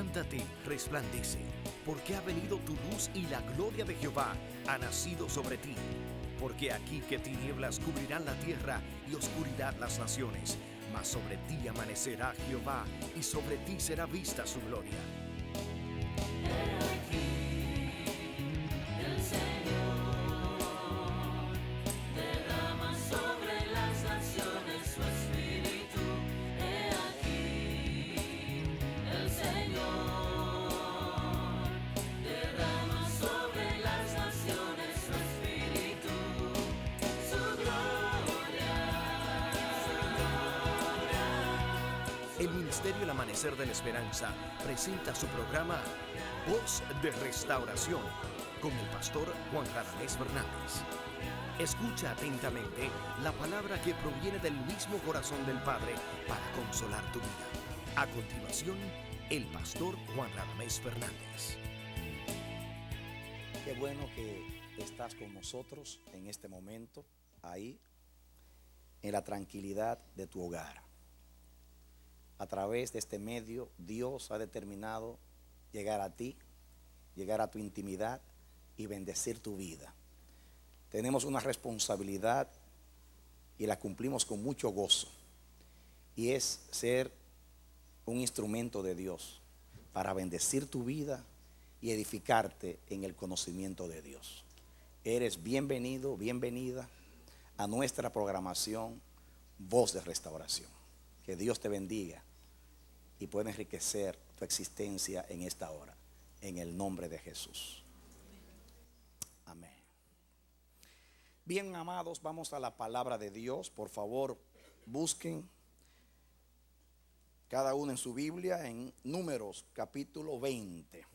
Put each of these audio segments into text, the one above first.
Levántate, resplandece, porque ha venido tu luz y la gloria de Jehová ha nacido sobre ti. Porque aquí que tinieblas cubrirán la tierra y oscuridad las naciones, mas sobre ti amanecerá Jehová y sobre ti será vista su gloria. El Ministerio El Amanecer de la Esperanza presenta su programa Voz de Restauración con el pastor Juan Radamés Fernández. Escucha atentamente la palabra que proviene del mismo corazón del Padre para consolar tu vida. A continuación, el pastor Juan Radamés Fernández. Qué bueno que estás con nosotros en este momento, ahí, en la tranquilidad de tu hogar. A través de este medio, Dios ha determinado llegar a ti, llegar a tu intimidad y bendecir tu vida. Tenemos una responsabilidad y la cumplimos con mucho gozo, y es ser un instrumento de Dios para bendecir tu vida y edificarte en el conocimiento de Dios. Eres bienvenido, bienvenida a nuestra programación Voz de Restauración. Que Dios te bendiga y pueda enriquecer tu existencia en esta hora, en el nombre de Jesús. Amén. Bien, amados, vamos a la palabra de Dios. Por favor, busquen cada uno en su Biblia en Números capítulo 20.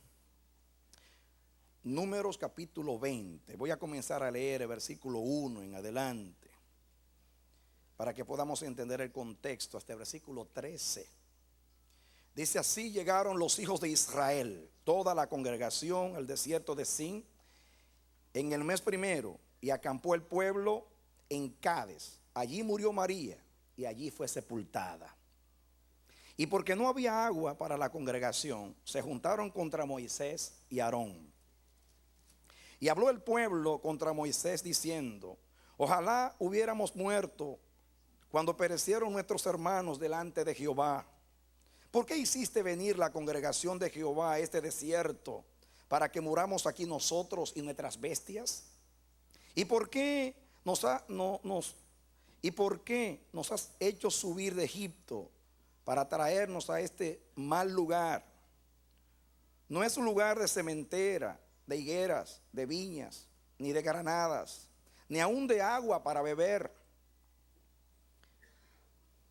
Números capítulo 20. Voy a comenzar a leer el versículo 1 en adelante, para que podamos entender el contexto hasta el versículo 13. Dice así: llegaron los hijos de Israel, toda la congregación, al desierto de Sin, en el mes primero, y acampó el pueblo en Cades. Allí murió María, y allí fue sepultada. Y porque no había agua para la congregación, se juntaron contra Moisés y Aarón. Y habló el pueblo contra Moisés diciendo: ojalá hubiéramos muerto cuando perecieron nuestros hermanos delante de Jehová. ¿Por qué hiciste venir la congregación de Jehová a este desierto para que muramos aquí nosotros y nuestras bestias? ¿Y por qué nos has hecho subir de Egipto para traernos a este mal lugar? No es un lugar de sementera, de higueras, de viñas, ni de granadas, ni aún de agua para beber.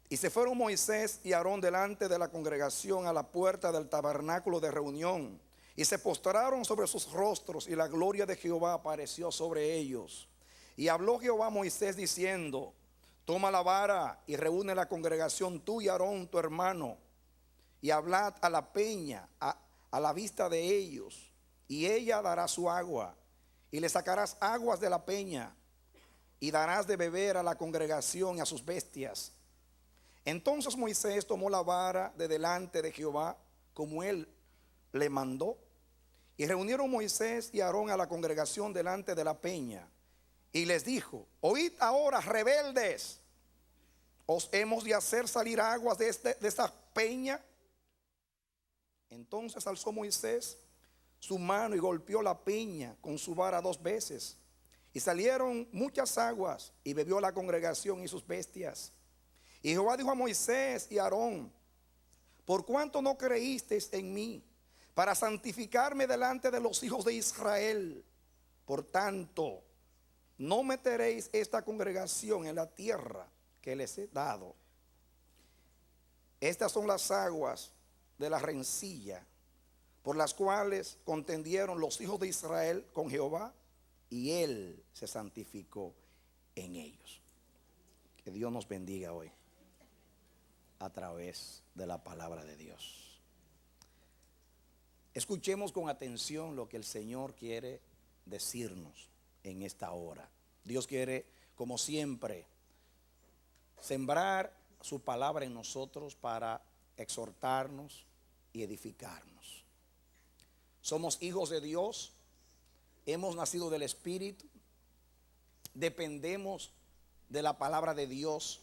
Y se fueron Moisés y Aarón delante de la congregación a la puerta del tabernáculo de reunión, y se postraron sobre sus rostros, y la gloria de Jehová apareció sobre ellos. Y habló Jehová a Moisés diciendo: toma la vara y reúne la congregación, tú y Aarón tu hermano, y hablad a la peña a la vista de ellos, y ella dará su agua, y le sacarás aguas de la peña, y darás de beber a la congregación y a sus bestias. Entonces Moisés tomó la vara de delante de Jehová, como él le mandó, y reunieron Moisés y Aarón a la congregación delante de la peña, y les dijo: oíd ahora, rebeldes, ¿os hemos de hacer salir aguas de esta peña? Entonces alzó Moisés su mano y golpeó la peña con su vara 2 veces, y salieron muchas aguas, y bebió la congregación y sus bestias. Y Jehová dijo a Moisés y a Aarón: por cuanto no creísteis en mí para santificarme delante de los hijos de Israel, por tanto no meteréis esta congregación en la tierra que les he dado. Estas son las aguas de la rencilla por las cuales contendieron los hijos de Israel con Jehová, y él se santificó en ellos. Que Dios nos bendiga hoy a través de la palabra de Dios. Escuchemos con atención lo que el Señor quiere decirnos en esta hora. Dios quiere, como siempre, sembrar su palabra en nosotros para exhortarnos, y edificarnos. Somos hijos de Dios, hemos nacido del Espíritu, dependemos de la palabra de Dios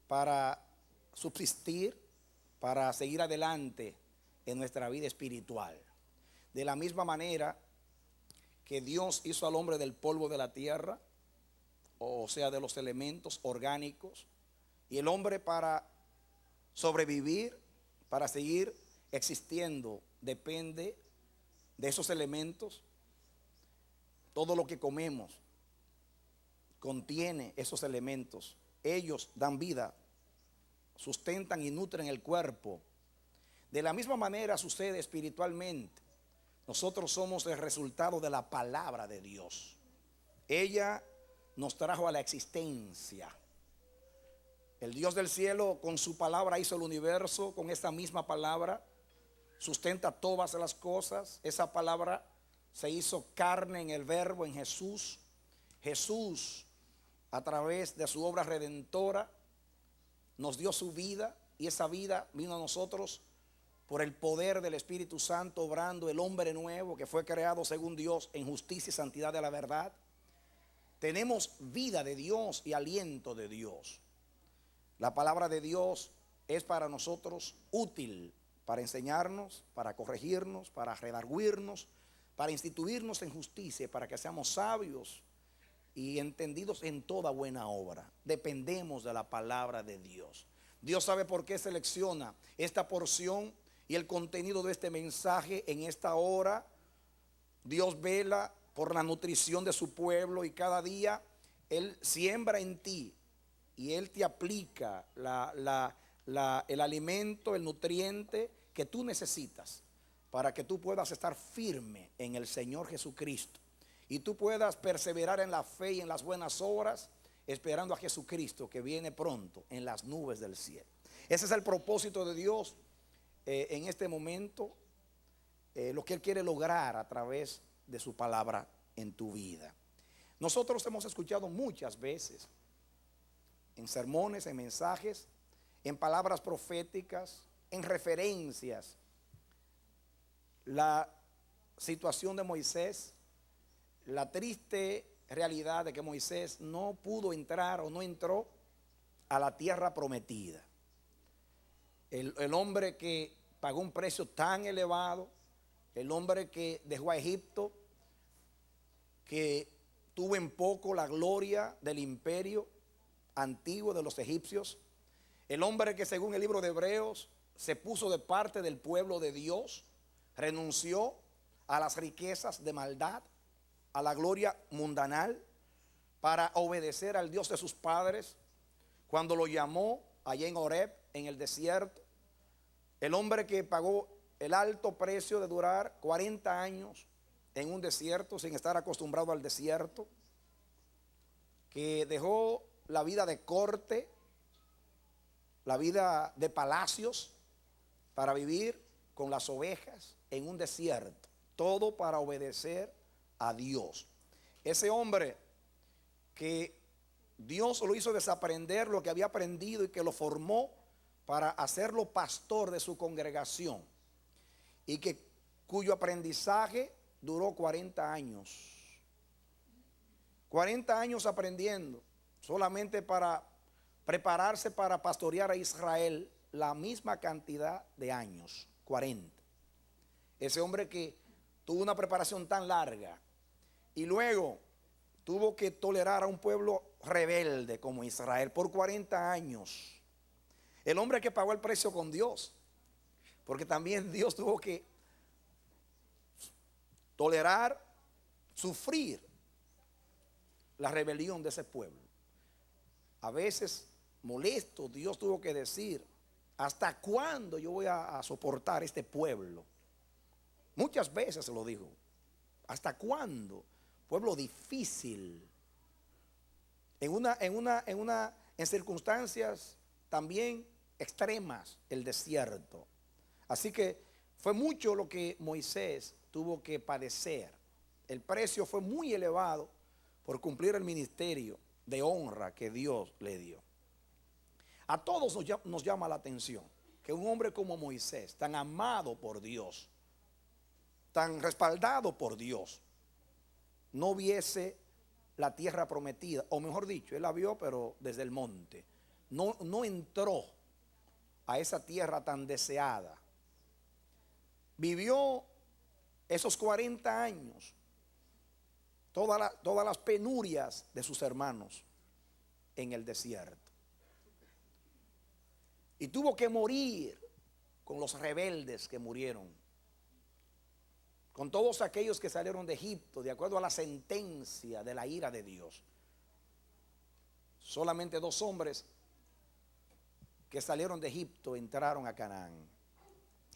para subsistir, para seguir adelante en nuestra vida espiritual. De la misma manera que Dios hizo al hombre del polvo de la tierra, o sea, de los elementos orgánicos, y el hombre para sobrevivir, para seguir existiendo, depende de esos elementos. Todo lo que comemos contiene esos elementos. Ellos dan vida, sustentan y nutren el cuerpo. De la misma manera sucede espiritualmente. Nosotros somos el resultado de la palabra de Dios. Ella nos trajo a la existencia. El Dios del cielo con su palabra hizo el universo, con esta misma palabra sustenta todas las cosas. Esa palabra se hizo carne en el Verbo, en Jesús. Jesús, a través de su obra redentora, nos dio su vida, y esa vida vino a nosotros por el poder del Espíritu Santo, obrando el hombre nuevo que fue creado según Dios en justicia y santidad de la verdad. Tenemos vida de Dios y aliento de Dios. La palabra de Dios es para nosotros útil, para enseñarnos, para corregirnos, para redarguirnos, para instituirnos en justicia, para que seamos sabios y entendidos en toda buena obra. Dependemos de la palabra de Dios. Dios sabe por qué selecciona esta porción y el contenido de este mensaje en esta hora. Dios vela por la nutrición de su pueblo, y cada día Él siembra en ti y Él te aplica el alimento, el nutriente que tú necesitas para que tú puedas estar firme en el Señor Jesucristo y tú puedas perseverar en la fe y en las buenas obras, esperando a Jesucristo que viene pronto en las nubes del cielo. Ese es el propósito de Dios en este momento, lo que Él quiere lograr a través de su palabra en tu vida. Nosotros hemos escuchado muchas veces en sermones, en mensajes, en palabras proféticas, en referencias, la situación de Moisés, la triste realidad de que Moisés no pudo entrar o no entró a la tierra prometida. El hombre que pagó un precio tan elevado, el hombre que dejó a Egipto, que tuvo en poco la gloria del imperio antiguo de los egipcios, el hombre que según el libro de Hebreos se puso de parte del pueblo de Dios, renunció a las riquezas de maldad, a la gloria mundanal, para obedecer al Dios de sus padres cuando lo llamó allá en Horeb, en el desierto. El hombre que pagó el alto precio de durar 40 años en un desierto sin estar acostumbrado al desierto, que dejó la vida de corte, la vida de palacios, para vivir con las ovejas en un desierto, todo para obedecer a Dios. Ese hombre que Dios lo hizo desaprender lo que había aprendido y que lo formó para hacerlo pastor de su congregación, y cuyo aprendizaje duró 40 años. 40 años aprendiendo solamente para prepararse para pastorear a Israel la misma cantidad de años, 40. Ese hombre que tuvo una preparación tan larga y luego tuvo que tolerar a un pueblo rebelde como Israel por 40 años. El hombre que pagó el precio con Dios, porque también Dios tuvo que tolerar, sufrir la rebelión de ese pueblo. A veces molesto, Dios tuvo que decir: ¿hasta cuándo yo voy a soportar este pueblo? Muchas veces se lo dijo. ¿Hasta cuándo? Pueblo difícil. En circunstancias también extremas, el desierto. Así que fue mucho lo que Moisés tuvo que padecer. El precio fue muy elevado por cumplir el ministerio de honra que Dios le dio. A todos nos llama la atención que que un hombre como Moisés, tan amado por Dios, tan respaldado por Dios, no viese la tierra prometida, o mejor dicho, él la vio pero desde el monte, no entró a esa tierra tan deseada. Vivió esos 40 años, todas las penurias de sus hermanos en el desierto. Y tuvo que morir con los rebeldes que murieron, con todos aquellos que salieron de Egipto, de acuerdo a la sentencia de la ira de Dios. Solamente 2 hombres que salieron de Egipto entraron a Canaán,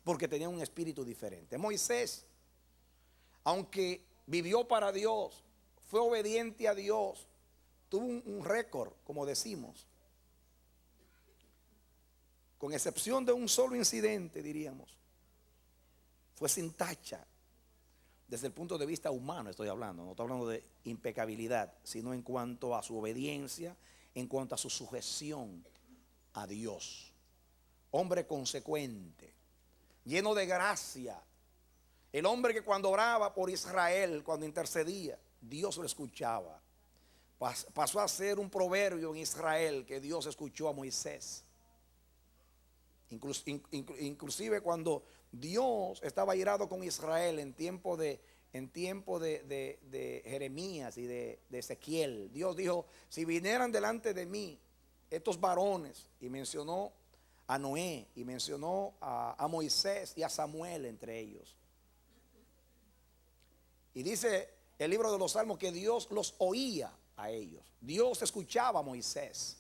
porque tenían un espíritu diferente. Moisés, aunque vivió para Dios, fue obediente a Dios, tuvo un récord, como decimos, con excepción de un solo incidente, diríamos, fue sin tacha. Desde el punto de vista humano estoy hablando, no estoy hablando de impecabilidad, sino en cuanto a su obediencia, en cuanto a su sujeción a Dios. Hombre consecuente, lleno de gracia. El hombre que cuando oraba por Israel, cuando intercedía, Dios lo escuchaba. Pasó a ser un proverbio en Israel que Dios escuchó a Moisés. Inclusive cuando Dios estaba irado con Israel en tiempo de Jeremías y de Ezequiel, Dios dijo: si vinieran delante de mí estos varones, y mencionó a Noé, y mencionó a Moisés y a Samuel entre ellos. Y dice el libro de los Salmos que Dios los oía a ellos. Dios escuchaba a Moisés,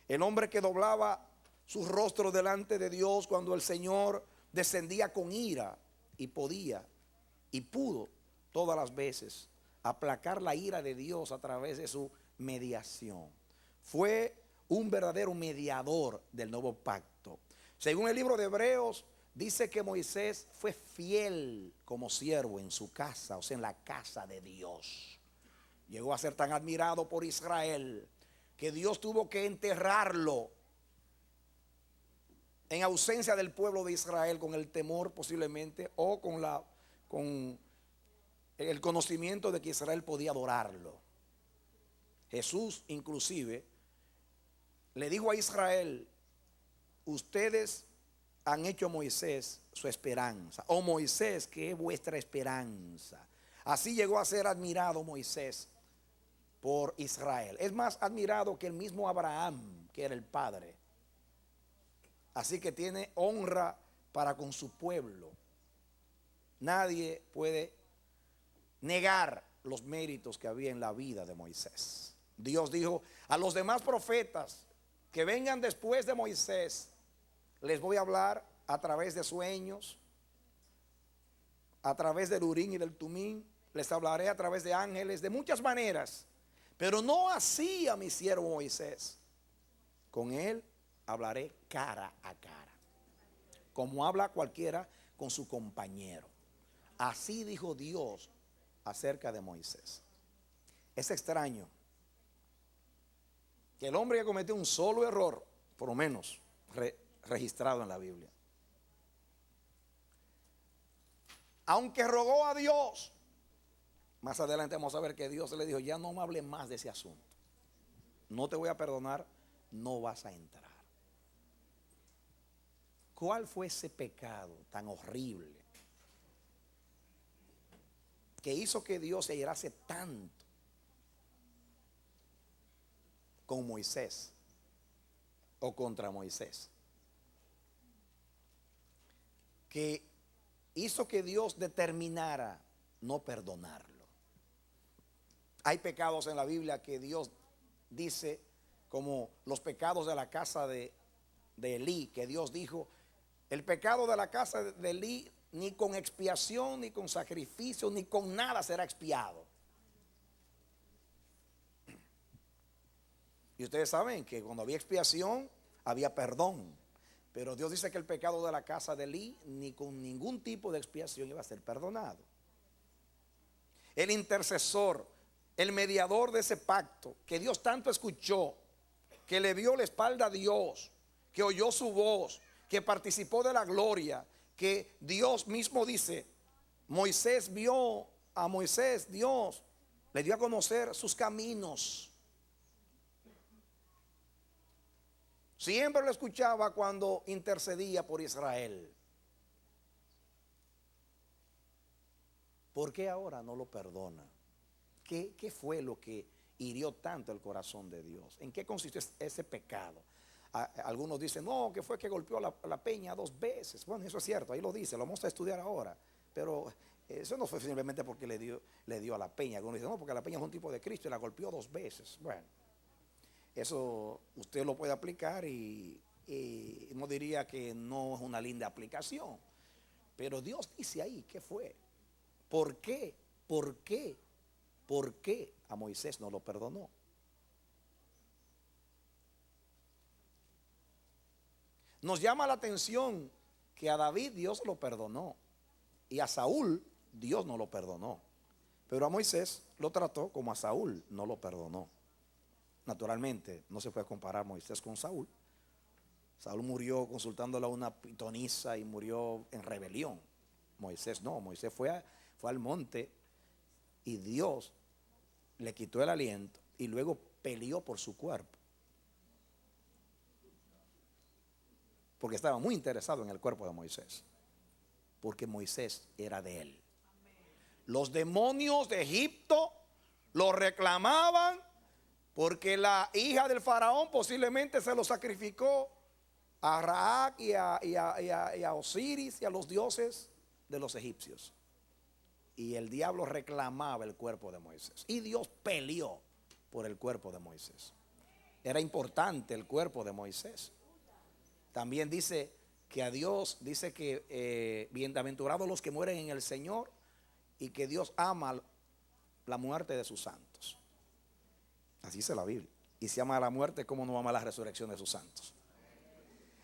el hombre que doblaba su rostro delante de Dios cuando el Señor descendía con ira, y podía y pudo todas las veces aplacar la ira de Dios a través de su mediación. Fue un verdadero mediador del nuevo pacto. Según el libro de Hebreos, dice que Moisés fue fiel como siervo en su casa, o sea, en la casa de Dios. Llegó a ser tan admirado por Israel que Dios tuvo que enterrarlo en ausencia del pueblo de Israel, con el temor posiblemente, o con el conocimiento de que Israel podía adorarlo. Jesús inclusive le dijo a Israel: ustedes han hecho a Moisés su esperanza, o Moisés que es vuestra esperanza. Así llegó a ser admirado Moisés por Israel. Es más admirado que el mismo Abraham, que era el padre. Así que tiene honra para con su pueblo. Nadie puede negar los méritos que había en la vida de Moisés. Dios dijo a los demás profetas que vengan después de Moisés: les voy a hablar a través de sueños, a través del Urim y del Tumim, les hablaré a través de ángeles, de muchas maneras, pero no así a mi siervo Moisés. Con él hablaré cara a cara, como habla cualquiera con su compañero. Así dijo Dios acerca de Moisés. Es extraño que el hombre que cometió un solo error, por lo menos registrado en la Biblia, aunque rogó a Dios, más adelante vamos a ver que Dios le dijo: ya no me hables más de ese asunto, no te voy a perdonar, no vas a entrar. ¿Cuál fue ese pecado tan horrible que hizo que Dios se airase tanto con Moisés o contra Moisés, que hizo que Dios determinara no perdonarlo? Hay pecados en la Biblia que Dios dice, como los pecados de la casa de Elí, que Dios dijo: el pecado de la casa de Elí ni con expiación, ni con sacrificio, ni con nada será expiado. Y ustedes saben que cuando había expiación había perdón, pero Dios dice que el pecado de la casa de Elí ni con ningún tipo de expiación iba a ser perdonado. El intercesor, el mediador de ese pacto, que Dios tanto escuchó, que le vio la espalda a Dios, que oyó su voz, que participó de la gloria, que Dios mismo dice, Moisés vio a Moisés, Dios le dio a conocer sus caminos. Siempre lo escuchaba cuando intercedía por Israel. ¿Por qué ahora no lo perdona? ¿Qué fue lo que hirió tanto el corazón de Dios? ¿En qué consistió ese pecado? Algunos dicen, no, que fue que golpeó la peña 2 veces. Bueno, eso es cierto, ahí lo dice, lo vamos a estudiar ahora. Pero eso no fue simplemente porque le dio a la peña. Algunos dicen, no, porque la peña es un tipo de Cristo y la golpeó 2 veces. Bueno, eso usted lo puede aplicar y no diría que no es una linda aplicación. Pero Dios dice ahí, ¿qué fue? ¿Por qué? ¿Por qué? ¿Por qué a Moisés no lo perdonó? Nos llama la atención que a David Dios lo perdonó y a Saúl Dios no lo perdonó, pero a Moisés lo trató como a Saúl no lo perdonó. Naturalmente no se puede comparar Moisés con Saúl. Saúl murió consultándole a una pitonisa y murió en rebelión. Moisés no, Moisés fue al monte y Dios le quitó el aliento y luego peleó por su cuerpo, porque estaba muy interesado en el cuerpo de Moisés, porque Moisés era de él. Los demonios de Egipto lo reclamaban porque la hija del faraón posiblemente se lo sacrificó a Raak y a Osiris y a los dioses de los egipcios. Y el diablo reclamaba el cuerpo de Moisés. Y Dios peleó por el cuerpo de Moisés. Era importante el cuerpo de Moisés. También dice que a Dios, dice que bienaventurados los que mueren en el Señor, y que Dios ama la muerte de sus santos. Así dice la Biblia. Y si ama la muerte, ¿cómo no ama la resurrección de sus santos?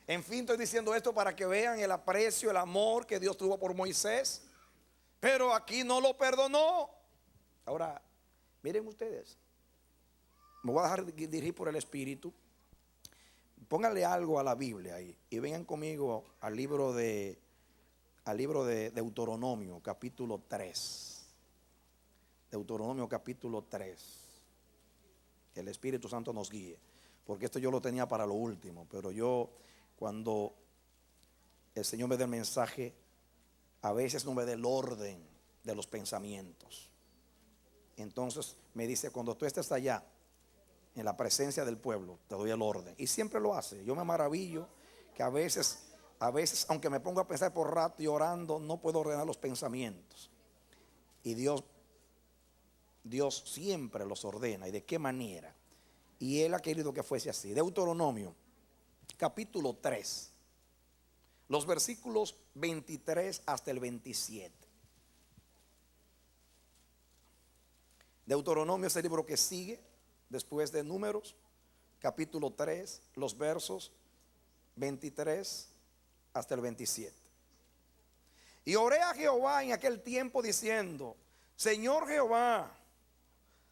En fin, estoy diciendo esto para que vean el aprecio, el amor que Dios tuvo por Moisés. Pero aquí no lo perdonó. Ahora, miren ustedes, me voy a dejar dirigir por el Espíritu. Pónganle algo a la Biblia ahí y vengan conmigo al libro de Deuteronomio capítulo 3. Deuteronomio capítulo 3. Que el Espíritu Santo nos guíe, porque esto yo lo tenía para lo último, pero yo, cuando el Señor me dé el mensaje, a veces no me dé el orden de los pensamientos. Entonces me dice, cuando tú estés allá en la presencia del pueblo, te doy el orden. Y siempre lo hace. Yo me maravillo que a veces, aunque me pongo a pensar por rato y orando, no puedo ordenar los pensamientos. Y Dios siempre los ordena. ¿Y de qué manera? Y Él ha querido que fuese así. Deuteronomio capítulo 3, los versículos 23 hasta el 27. Deuteronomio es el libro que sigue después de Números, capítulo 3, los versos 23 hasta el 27. Y oré a Jehová en aquel tiempo diciendo, Señor Jehová,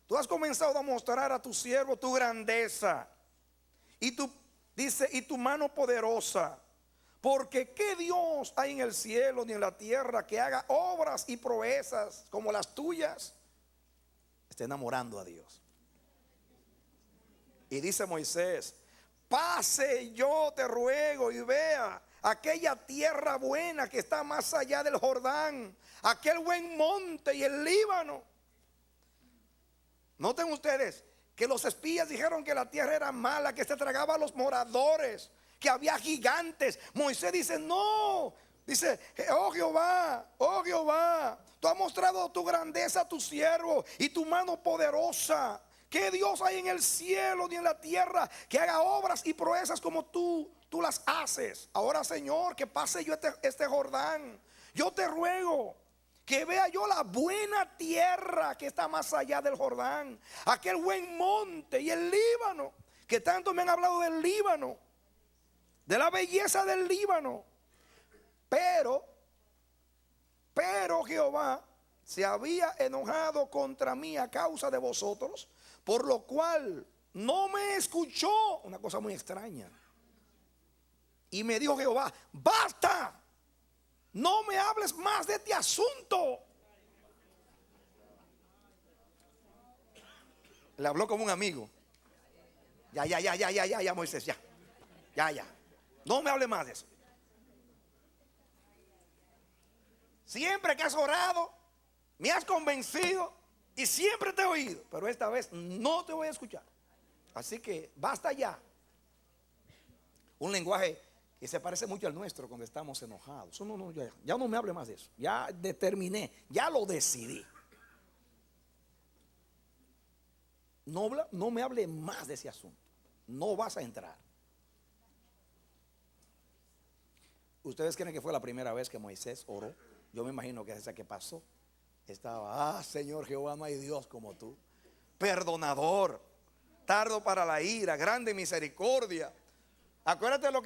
tú has comenzado a mostrar a tu siervo tu grandeza y tu mano poderosa, porque ¿qué Dios hay en el cielo ni en la tierra que haga obras y proezas como las tuyas? Está enamorando a Dios. Y dice Moisés, pase yo te ruego y vea aquella tierra buena que está más allá del Jordán, aquel buen monte y el Líbano. Noten ustedes que los espías dijeron que la tierra era mala, que se tragaba a los moradores, que había gigantes. Moisés dice, no, dice, oh Jehová, tú has mostrado tu grandeza a tu siervo y tu mano poderosa. ¿Qué Dios hay en el cielo ni en la tierra que haga obras y proezas como tú las haces? Ahora, Señor, que pase yo este Jordán. Yo te ruego que vea yo la buena tierra que está más allá del Jordán, aquel buen monte y el Líbano, que tanto me han hablado del Líbano, de la belleza del Líbano. Pero Jehová se había enojado contra mí a causa de vosotros, por lo cual no me escuchó. Una cosa muy extraña. Y me dijo Jehová: basta, no me hables más de este asunto. Le habló como un amigo. Ya, Moisés, ya. No me hable más de eso. Siempre que has orado, me has convencido y siempre te he oído, pero esta vez no te voy a escuchar. Así que basta ya. Un lenguaje que se parece mucho al nuestro cuando estamos enojados. No, ya no me hable más de eso. Ya determiné, ya lo decidí. No me hable más de ese asunto. No vas a entrar. ¿Ustedes creen que fue la primera vez que Moisés oró? Yo me imagino que esa que pasó estaba: Señor Jehová, no hay Dios como tú, perdonador, tardo para la ira, grande en misericordia. Acuérdate lo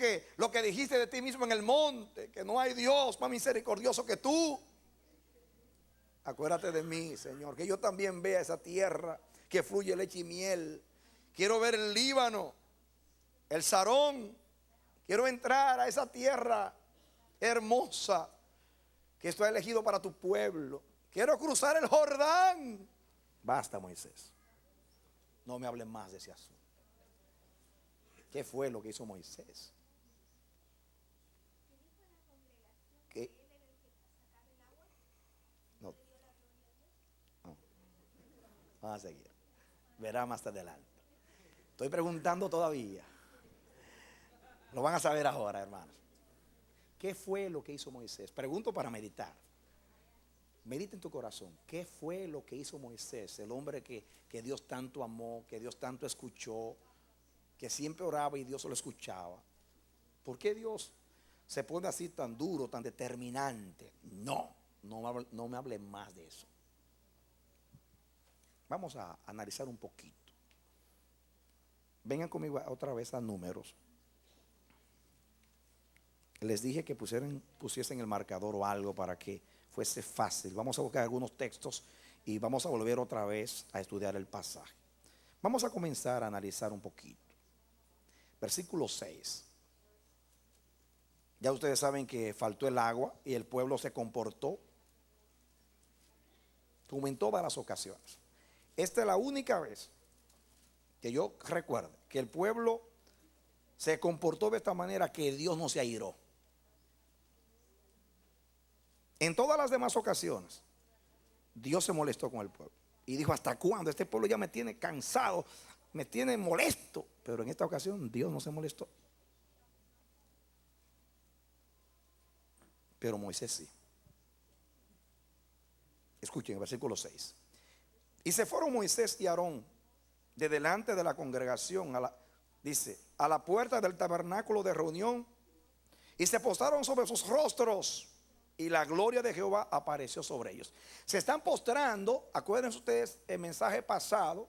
que dijiste de ti mismo en el monte, que no hay Dios más misericordioso que tú. Acuérdate de mí, Señor, que yo también vea esa tierra que fluye leche y miel. Quiero ver el Líbano, el Sarón. Quiero entrar a esa tierra hermosa que estoy elegido para tu pueblo. Quiero cruzar el Jordán. Basta, Moisés, no me hablen más de ese asunto. ¿Qué fue lo que hizo Moisés? ¿Qué? No. Vamos a seguir. Verá más adelante. Estoy preguntando todavía. Lo van a saber ahora, hermanos. ¿Qué fue lo que hizo Moisés? Pregunto para meditar. Medita en tu corazón. ¿Qué fue lo que hizo Moisés? El hombre que Dios tanto amó, que Dios tanto escuchó, que siempre oraba y Dios lo escuchaba. ¿Por qué Dios se pone así tan duro, tan determinante? No me hable más de eso. Vamos a analizar un poquito. Vengan conmigo otra vez a Números. Les dije que pusiesen el marcador o algo para que fuese fácil. Vamos a buscar algunos textos y vamos a volver otra vez a estudiar el pasaje. Vamos a comenzar a analizar un poquito. Versículo 6. Ya ustedes saben que faltó el agua y el pueblo se comportó como en todas las ocasiones. Esta es la única vez que yo recuerdo que el pueblo se comportó de esta manera, que Dios no se airó. En todas las demás ocasiones Dios se molestó con el pueblo y dijo: ¿hasta cuándo? Este pueblo ya me tiene cansado, me tiene molesto. Pero en esta ocasión Dios no se molestó. Pero Moisés sí. Escuchen el versículo 6. Y se fueron Moisés y Aarón de delante de la congregación dice, a la puerta del tabernáculo de reunión, y se postraron sobre sus rostros, y la gloria de Jehová apareció sobre ellos. Se están postrando. Acuérdense ustedes el mensaje pasado,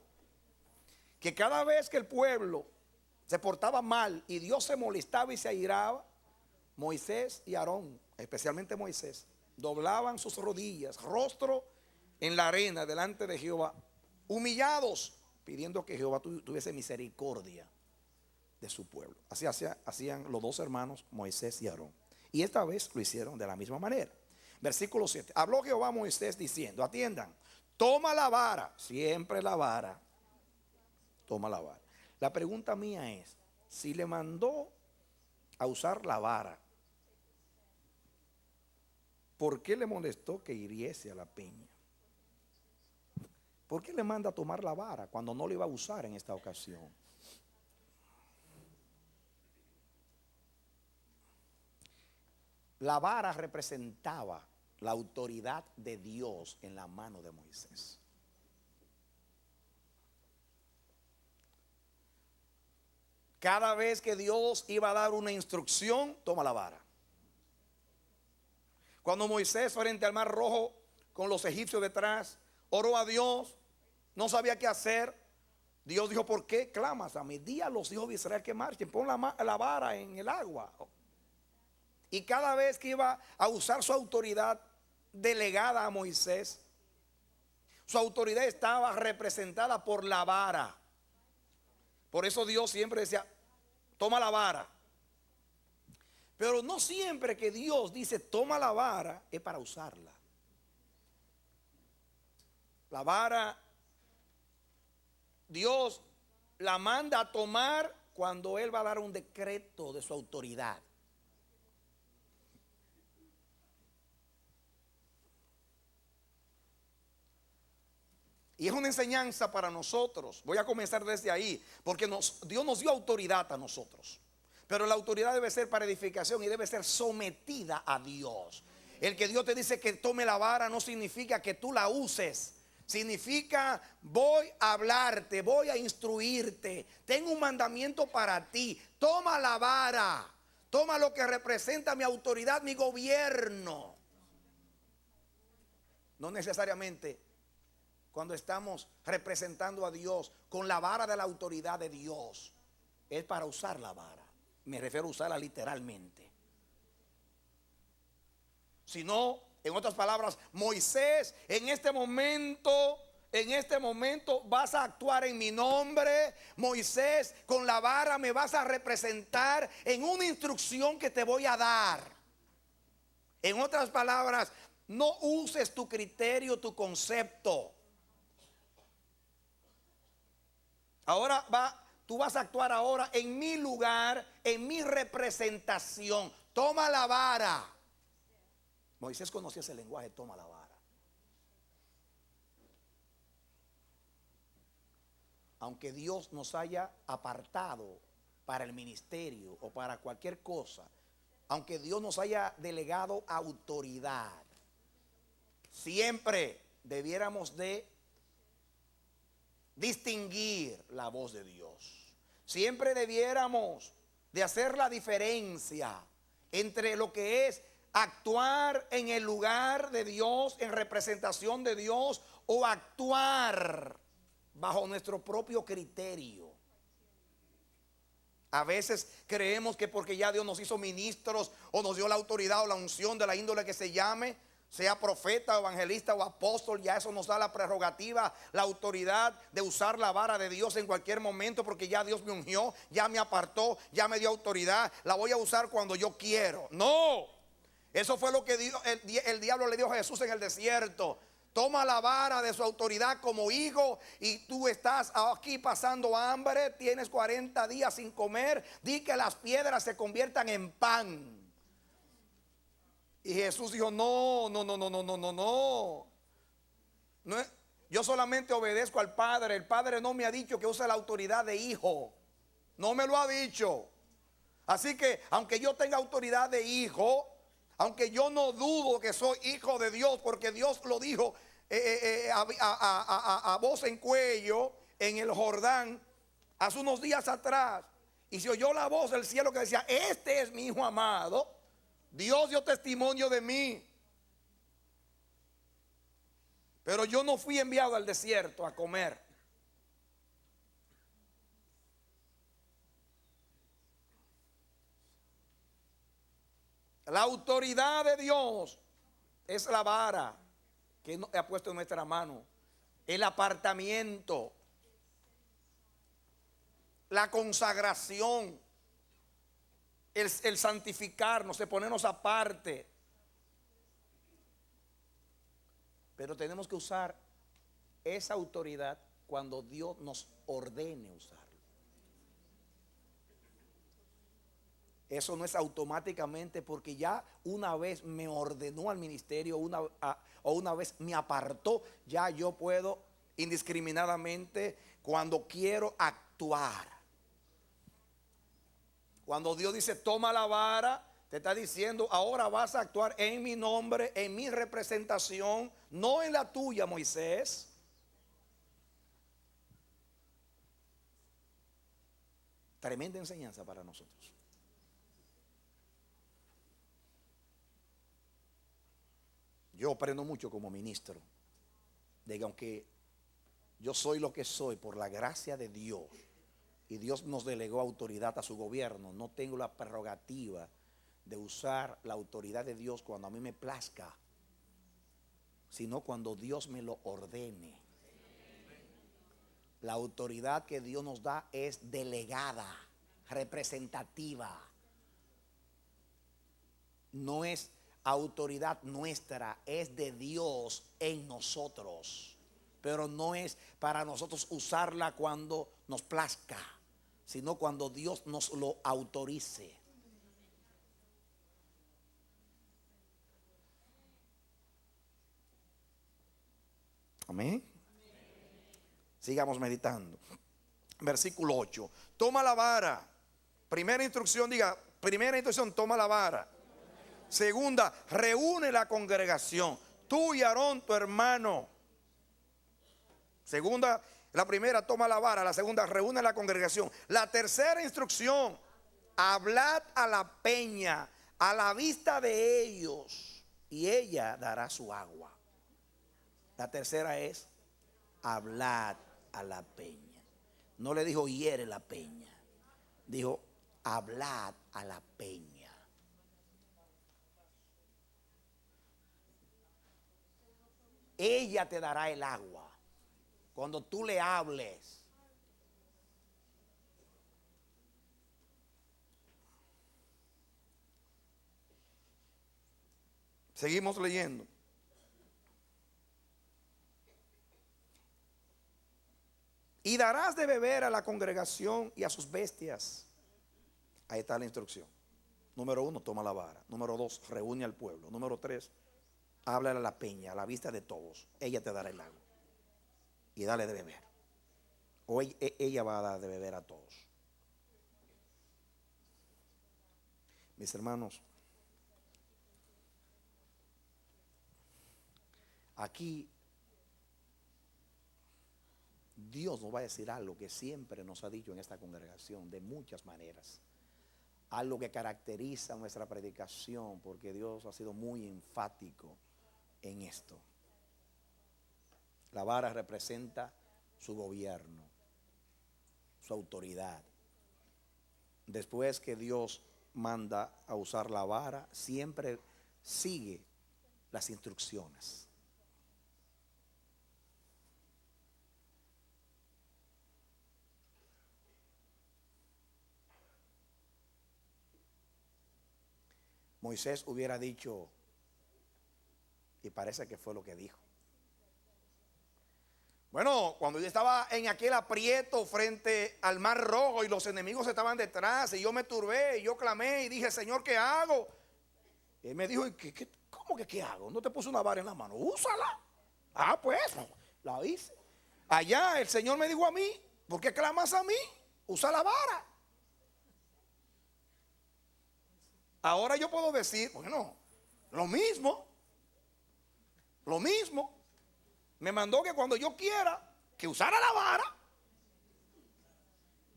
que cada vez que el pueblo se portaba mal y Dios se molestaba y se airaba, Moisés y Aarón, especialmente Moisés, doblaban sus rodillas, rostro en la arena delante de Jehová, humillados, pidiendo que Jehová tuviese misericordia de su pueblo. Así hacían los dos hermanos, Moisés y Aarón. Y esta vez lo hicieron de la misma manera. Versículo 7. Habló Jehová a Moisés diciendo: atiendan, toma la vara, siempre la vara, toma la vara. La pregunta mía es: si le mandó a usar la vara, ¿por qué le molestó que hiriese a la peña? ¿Por qué le manda a tomar la vara cuando no la iba a usar en esta ocasión? La vara representaba la autoridad de Dios en la mano de Moisés. Cada vez que Dios iba a dar una instrucción, toma la vara. Cuando Moisés, frente al Mar Rojo, con los egipcios detrás, oró a Dios, no sabía qué hacer. Dios dijo: ¿por qué clamas a mí? Di a los hijos de Israel que marchen, pon la vara en el agua. Y cada vez que iba a usar su autoridad delegada a Moisés, su autoridad estaba representada por la vara. Por eso Dios siempre decía: toma la vara. Pero no siempre que Dios dice toma la vara es para usarla. La vara Dios la manda a tomar cuando Él va a dar un decreto de su autoridad. Y es una enseñanza para nosotros. Voy a comenzar desde ahí, porque Dios nos dio autoridad a nosotros. Pero la autoridad debe ser para edificación y debe ser sometida a Dios. El que Dios te dice que tome la vara no significa que tú la uses. Significa voy a hablarte, voy a instruirte. Tengo un mandamiento para ti. Toma la vara. Toma lo que representa mi autoridad, mi gobierno. No necesariamente cuando estamos representando a Dios con la vara de la autoridad de Dios, es para usar la vara. Me refiero a usarla literalmente. Sino, en otras palabras, Moisés, en este momento vas a actuar en mi nombre. Moisés, con la vara me vas a representar en una instrucción que te voy a dar. En otras palabras, no uses tu criterio, tu concepto. Tú vas a actuar ahora en mi lugar, en mi representación. Toma la vara. Moisés conocía ese lenguaje, toma la vara. Aunque Dios nos haya apartado para el ministerio o para cualquier cosa, aunque Dios nos haya delegado autoridad, siempre debiéramos de distinguir la voz de Dios. Siempre debiéramos de hacer la diferencia entre lo que es actuar en el lugar de Dios, en representación de Dios, o actuar bajo nuestro propio criterio. A veces creemos que porque ya Dios nos hizo ministros o nos dio la autoridad o la unción de la índole que se llame, sea profeta, evangelista o apóstol, ya eso nos da la prerrogativa, la autoridad de usar la vara de Dios en cualquier momento, porque ya Dios me ungió, ya me apartó, ya me dio autoridad, la voy a usar cuando yo quiero. No, eso fue lo que el diablo le dijo a Jesús en el desierto. Toma la vara de su autoridad como hijo y tú estás aquí pasando hambre, tienes 40 días sin comer, di que las piedras se conviertan en pan. Y Jesús dijo, no. Yo solamente obedezco al Padre. El Padre no me ha dicho que use la autoridad de hijo. No me lo ha dicho. Así que aunque yo tenga autoridad de hijo, aunque yo no dudo que soy hijo de Dios, porque Dios lo dijo a voz en cuello en el Jordán hace unos días atrás. Y se oyó la voz del cielo que decía, este es mi hijo amado. Dios dio testimonio de mí. Pero yo no fui enviado al desierto a comer. La autoridad de Dios es la vara que ha puesto en nuestra mano. El apartamiento. La consagración. El santificarnos, el ponernos aparte. Pero tenemos que usar esa autoridad cuando Dios nos ordene usarlo. Eso no es automáticamente porque ya una vez me ordenó al ministerio o una vez me apartó, ya yo puedo indiscriminadamente cuando quiero actuar. Cuando Dios dice toma la vara, te está diciendo ahora vas a actuar en mi nombre, en mi representación, no en la tuya, Moisés. Tremenda enseñanza para nosotros. Yo aprendo mucho como ministro de que aunque yo soy lo que soy por la gracia de Dios, y Dios nos delegó autoridad a su gobierno, no tengo la prerrogativa de usar la autoridad de Dios cuando a mí me plazca, sino cuando Dios me lo ordene. La autoridad que Dios nos da es delegada, representativa. no es autoridad nuestra, es de Dios en nosotros. Pero no es para nosotros usarla cuando nos plazca, sino cuando Dios nos lo autorice. Amén. Sigamos meditando. Versículo 8. Toma la vara. Primera instrucción, diga, primera instrucción, toma la vara. Segunda, reúne la congregación, tú y Aarón tu hermano. Segunda, la primera, toma la vara. La segunda, reúne la congregación. La tercera instrucción, hablad a la peña a la vista de ellos, y ella dará su agua. La tercera es, hablad a la peña. No le dijo hiere la peña, dijo hablad a la peña. Ella te dará el agua cuando tú le hables. Seguimos leyendo. Y darás de beber a la congregación y a sus bestias. Ahí está la instrucción. Número 1, toma la vara. Número 2, reúne al pueblo. Número 3, háblale a la peña, a la vista de todos. Ella te dará el agua. Y dale de beber. O ella va a dar de beber a todos. Mis hermanos, aquí Dios nos va a decir algo que siempre nos ha dicho en esta congregación de muchas maneras. Algo que caracteriza nuestra predicación, porque Dios ha sido muy enfático en esto. La vara representa su gobierno, su autoridad. Después que Dios manda a usar la vara, siempre sigue las instrucciones. Moisés hubiera dicho, y parece que fue lo que dijo: bueno, cuando yo estaba en aquel aprieto frente al mar rojo y los enemigos estaban detrás, y yo me turbé y yo clamé y dije, Señor, ¿qué hago? Y él me dijo, ¿cómo que qué hago? No te puse una vara en la mano, úsala. Ah, pues, la hice. Allá el Señor me dijo a mí, ¿por qué clamas a mí? Usa la vara. Ahora yo puedo decir, bueno, lo mismo. Me mandó que cuando yo quiera que usara la vara.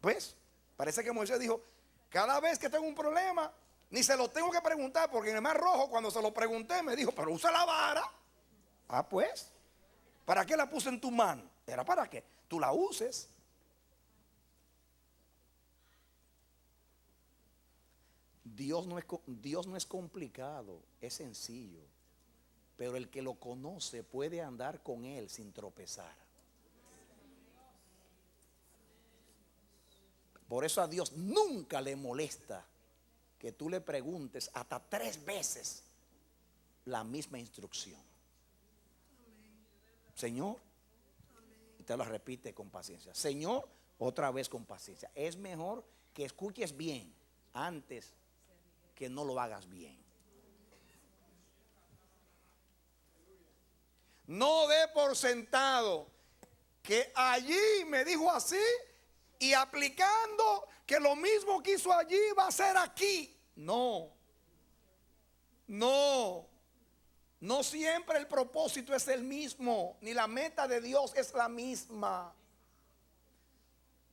Pues, parece que Moisés dijo, cada vez que tengo un problema, ni se lo tengo que preguntar, porque en el mar rojo cuando se lo pregunté me dijo, pero usa la vara. Ah, pues, ¿para qué la puse en tu mano? Era para que tú la uses. Dios no es complicado, es sencillo. Pero el que lo conoce puede andar con él sin tropezar. Por eso a Dios nunca le molesta que tú le preguntes hasta 3 veces la misma instrucción. Señor, y te lo repite con paciencia. Señor, otra vez con paciencia. Es mejor que escuches bien antes que no lo hagas bien. No dé por sentado que allí me dijo así y aplicando que lo mismo que hizo allí va a ser aquí. No siempre el propósito es el mismo, ni la meta de Dios es la misma.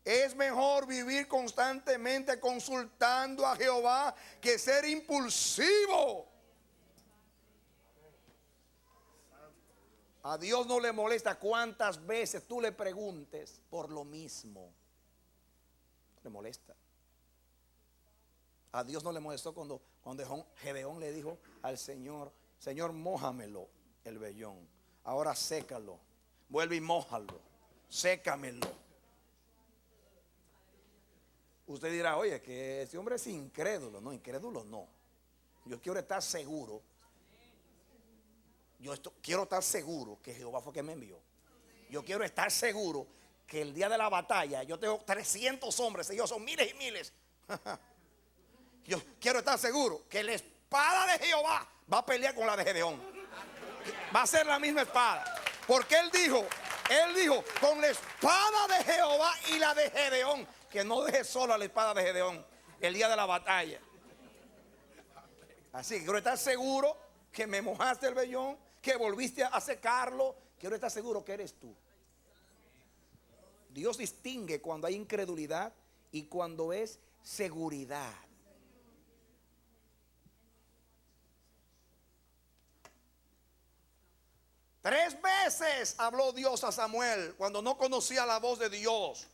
Es mejor vivir constantemente consultando a Jehová que ser impulsivo. A Dios no le molesta cuántas veces tú le preguntes por lo mismo. Le molesta. A Dios no le molestó cuando Gedeón le dijo al Señor, Señor, mójamelo el vellón. Ahora sécalo. Vuelve y mójalo. Sécamelo. Usted dirá, oye, que ese hombre es incrédulo. No, incrédulo no. Yo quiero estar seguro. Quiero estar seguro que Jehová fue quien me envió. Yo quiero estar seguro que el día de la batalla yo tengo 300 hombres, ellos son miles y miles. Yo quiero estar seguro que la espada de Jehová va a pelear con la de Gedeón. Va a ser la misma espada. Porque él dijo, con la espada de Jehová y la de Gedeón, que no deje sola la espada de Gedeón el día de la batalla. Así que quiero estar seguro que me mojaste el vellón, que volviste a secarlo. Quiero estar seguro que eres tú. Dios distingue cuando hay incredulidad y cuando es seguridad. Tres veces habló Dios a Samuel cuando no conocía la voz de Dios.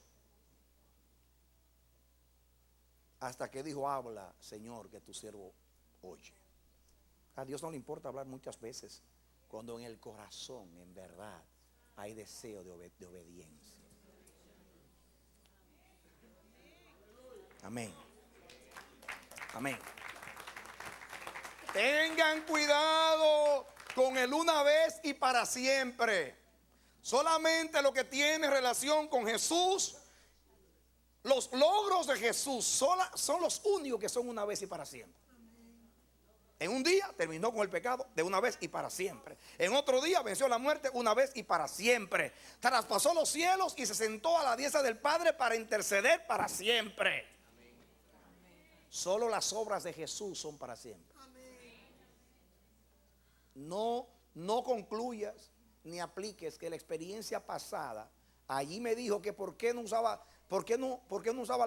Hasta que dijo, habla, Señor, que tu siervo oye. A Dios no le importa hablar muchas veces cuando en el corazón, en verdad, hay deseo de obediencia. Amén. Amén. Tengan cuidado con el una vez y para siempre. Solamente lo que tiene relación con Jesús, los logros de Jesús son los únicos que son una vez y para siempre. En un día terminó con el pecado de una vez y para siempre. En otro día venció la muerte una vez y para siempre. Traspasó los cielos y se sentó a la diestra del Padre para interceder para siempre. Solo las obras de Jesús son para siempre. No concluyas ni apliques que la experiencia pasada, allí me dijo que por qué no usaba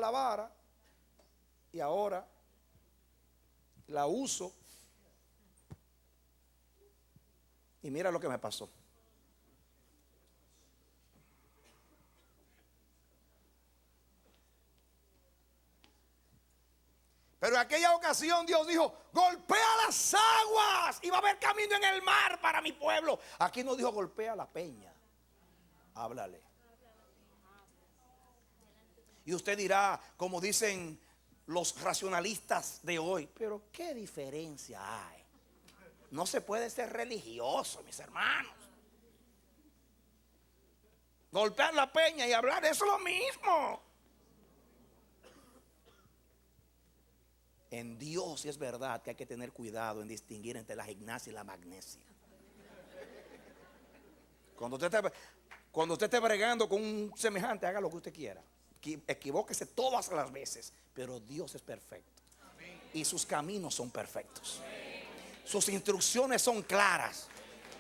la vara y ahora la uso. Y mira lo que me pasó. Pero en aquella ocasión Dios dijo, golpea las aguas y va a haber camino en el mar para mi pueblo. Aquí no dijo golpea la peña. Háblale. Y usted dirá, como dicen los racionalistas de hoy, pero ¿qué diferencia hay? No se puede ser religioso, mis hermanos. Golpear la peña y hablar, eso es lo mismo. En Dios es verdad que hay que tener cuidado en distinguir entre la gimnasia y la magnesia. Cuando usted esté bregando con un semejante, haga lo que usted quiera. Equivóquese todas las veces, pero Dios es perfecto. Y sus caminos son perfectos. Sus instrucciones son claras.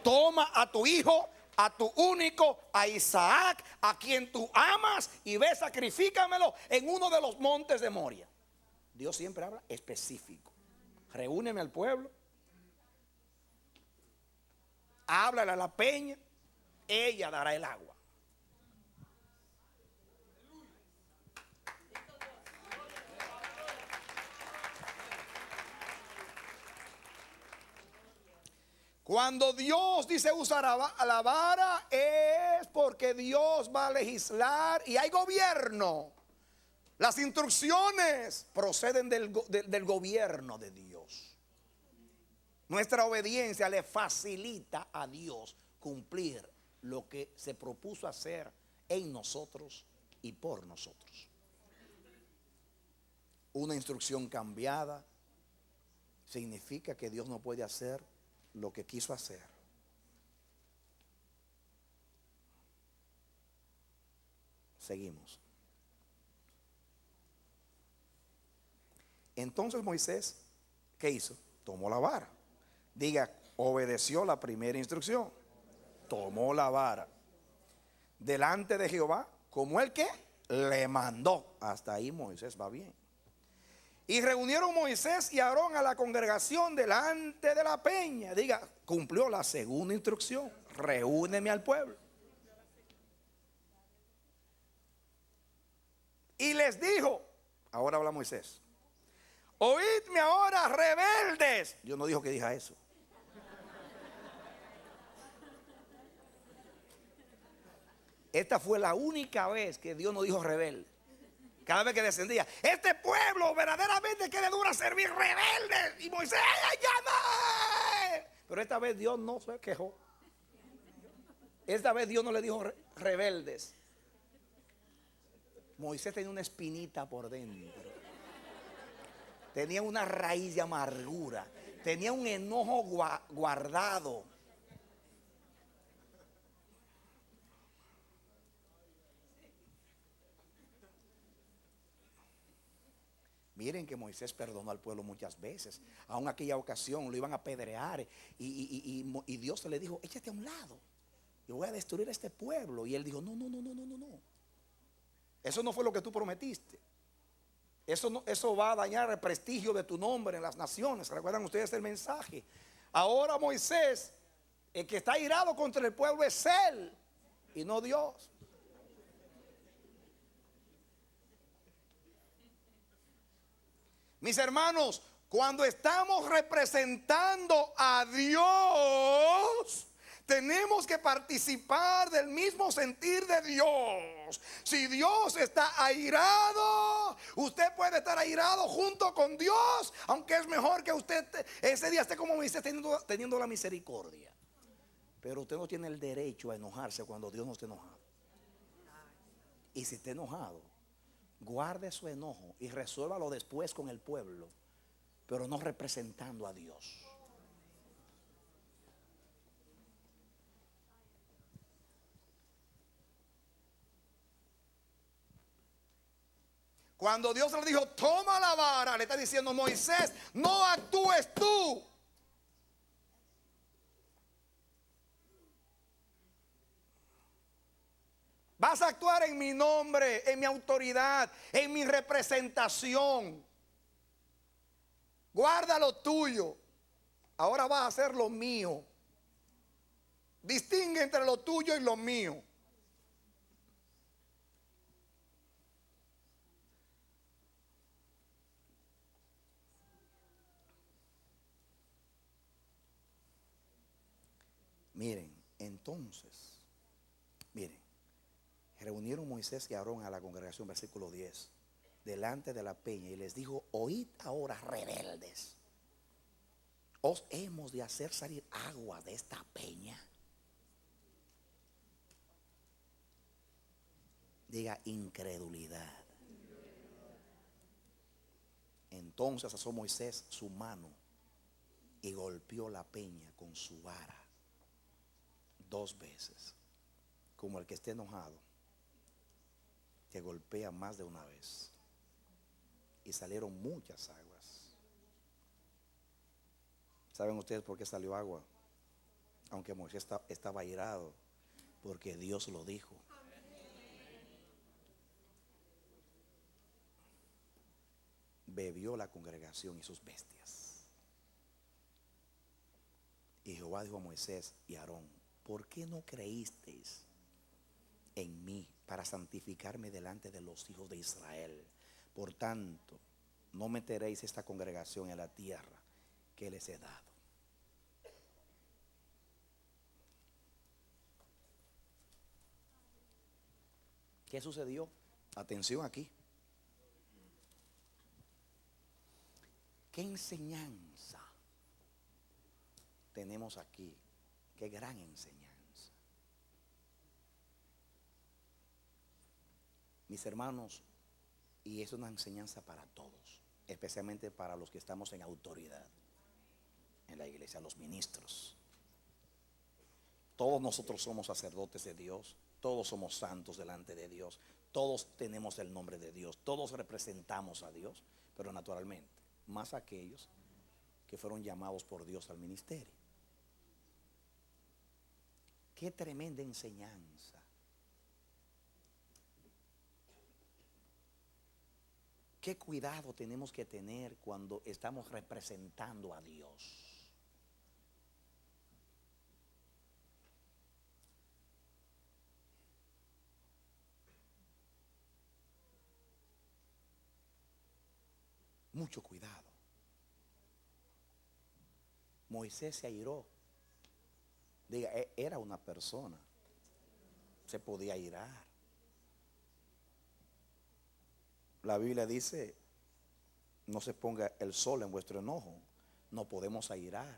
Toma a tu hijo, a tu único, a Isaac, a quien tú amas, y ve, sacrifícamelo en uno de los montes de Moria. Dios siempre habla específico. Reúneme al pueblo, háblale a la peña, ella dará el agua. Cuando Dios dice usar a la vara es porque Dios va a legislar y hay gobierno. Las instrucciones proceden del gobierno de Dios. Nuestra obediencia le facilita a Dios cumplir lo que se propuso hacer en nosotros y por nosotros. Una instrucción cambiada significa que Dios no puede hacer lo que quiso hacer. Seguimos. Entonces Moisés, ¿qué hizo? Tomó la vara. Diga, obedeció la primera instrucción. Tomó la vara delante de Jehová, como el que le mandó. Hasta ahí Moisés va bien. Y reunieron Moisés y Aarón a la congregación delante de la peña. Diga, cumplió la segunda instrucción. Reúneme al pueblo. Y les dijo, ahora habla Moisés, oídme ahora, rebeldes. Dios no dijo que diga eso. Esta fue la única vez que Dios no dijo rebelde. Cada vez que descendía, este pueblo verdaderamente que le dura servir rebelde. Y Moisés, ay, Pero esta vez Dios no se quejó. Esta vez Dios no le dijo rebeldes. Moisés tenía una espinita por dentro. Tenía una raíz de amargura. Tenía un enojo guardado. Miren que Moisés perdonó al pueblo muchas veces. Aún aquella ocasión lo iban a apedrear. Y Dios le dijo, échate a un lado. Yo voy a destruir a este pueblo. Y él dijo, no. Eso no fue lo que tú prometiste. Eso va a dañar el prestigio de tu nombre en las naciones. ¿Recuerdan ustedes el mensaje? Ahora Moisés, el que está airado contra el pueblo es él y no Dios. Mis hermanos, cuando estamos representando a Dios, tenemos que participar del mismo sentir de Dios. Si Dios está airado, usted puede estar airado junto con Dios, aunque es mejor que usted ese día esté como Moisés teniendo la misericordia. Pero usted no tiene el derecho a enojarse cuando Dios no esté enojado. Y si está enojado, guarde su enojo y resuélvalo después con el pueblo, pero no representando a Dios. Cuando Dios le dijo, toma la vara, le está diciendo, Moisés, no actúes tú. Vas a actuar en mi nombre, en mi autoridad, en mi representación. Guarda lo tuyo. Ahora vas a hacer lo mío. Distingue entre lo tuyo y lo mío. Miren, entonces, reunieron Moisés y Aarón a la congregación, versículo 10, delante de la peña, y les dijo, oíd ahora, rebeldes, os hemos de hacer salir agua de esta peña. Diga, incredulidad. Entonces alzó Moisés su mano y golpeó la peña con su vara 2 veces, como el que esté enojado, que golpea más de una vez. Y salieron muchas aguas. ¿Saben ustedes por qué salió agua? Aunque Moisés estaba airado, porque Dios lo dijo. Bebió la congregación y sus bestias. Y Jehová dijo a Moisés y a Aarón, ¿por qué no creísteis en mí para santificarme delante de los hijos de Israel? Por tanto, no meteréis esta congregación en la tierra que les he dado. ¿Qué sucedió? Atención aquí. ¿Qué enseñanza tenemos aquí? Qué gran enseñanza. Mis hermanos, y es una enseñanza para todos, especialmente para los que estamos en autoridad en la iglesia, los ministros. Todos nosotros somos sacerdotes de Dios, todos somos santos delante de Dios, todos tenemos el nombre de Dios, todos representamos a Dios, pero naturalmente, más aquellos que fueron llamados por Dios al ministerio. Qué tremenda enseñanza. Qué cuidado tenemos que tener cuando estamos representando a Dios. Mucho cuidado. Moisés se airó. Diga, era una persona. Se podía airar. La Biblia dice, no se ponga el sol en vuestro enojo. No podemos airar.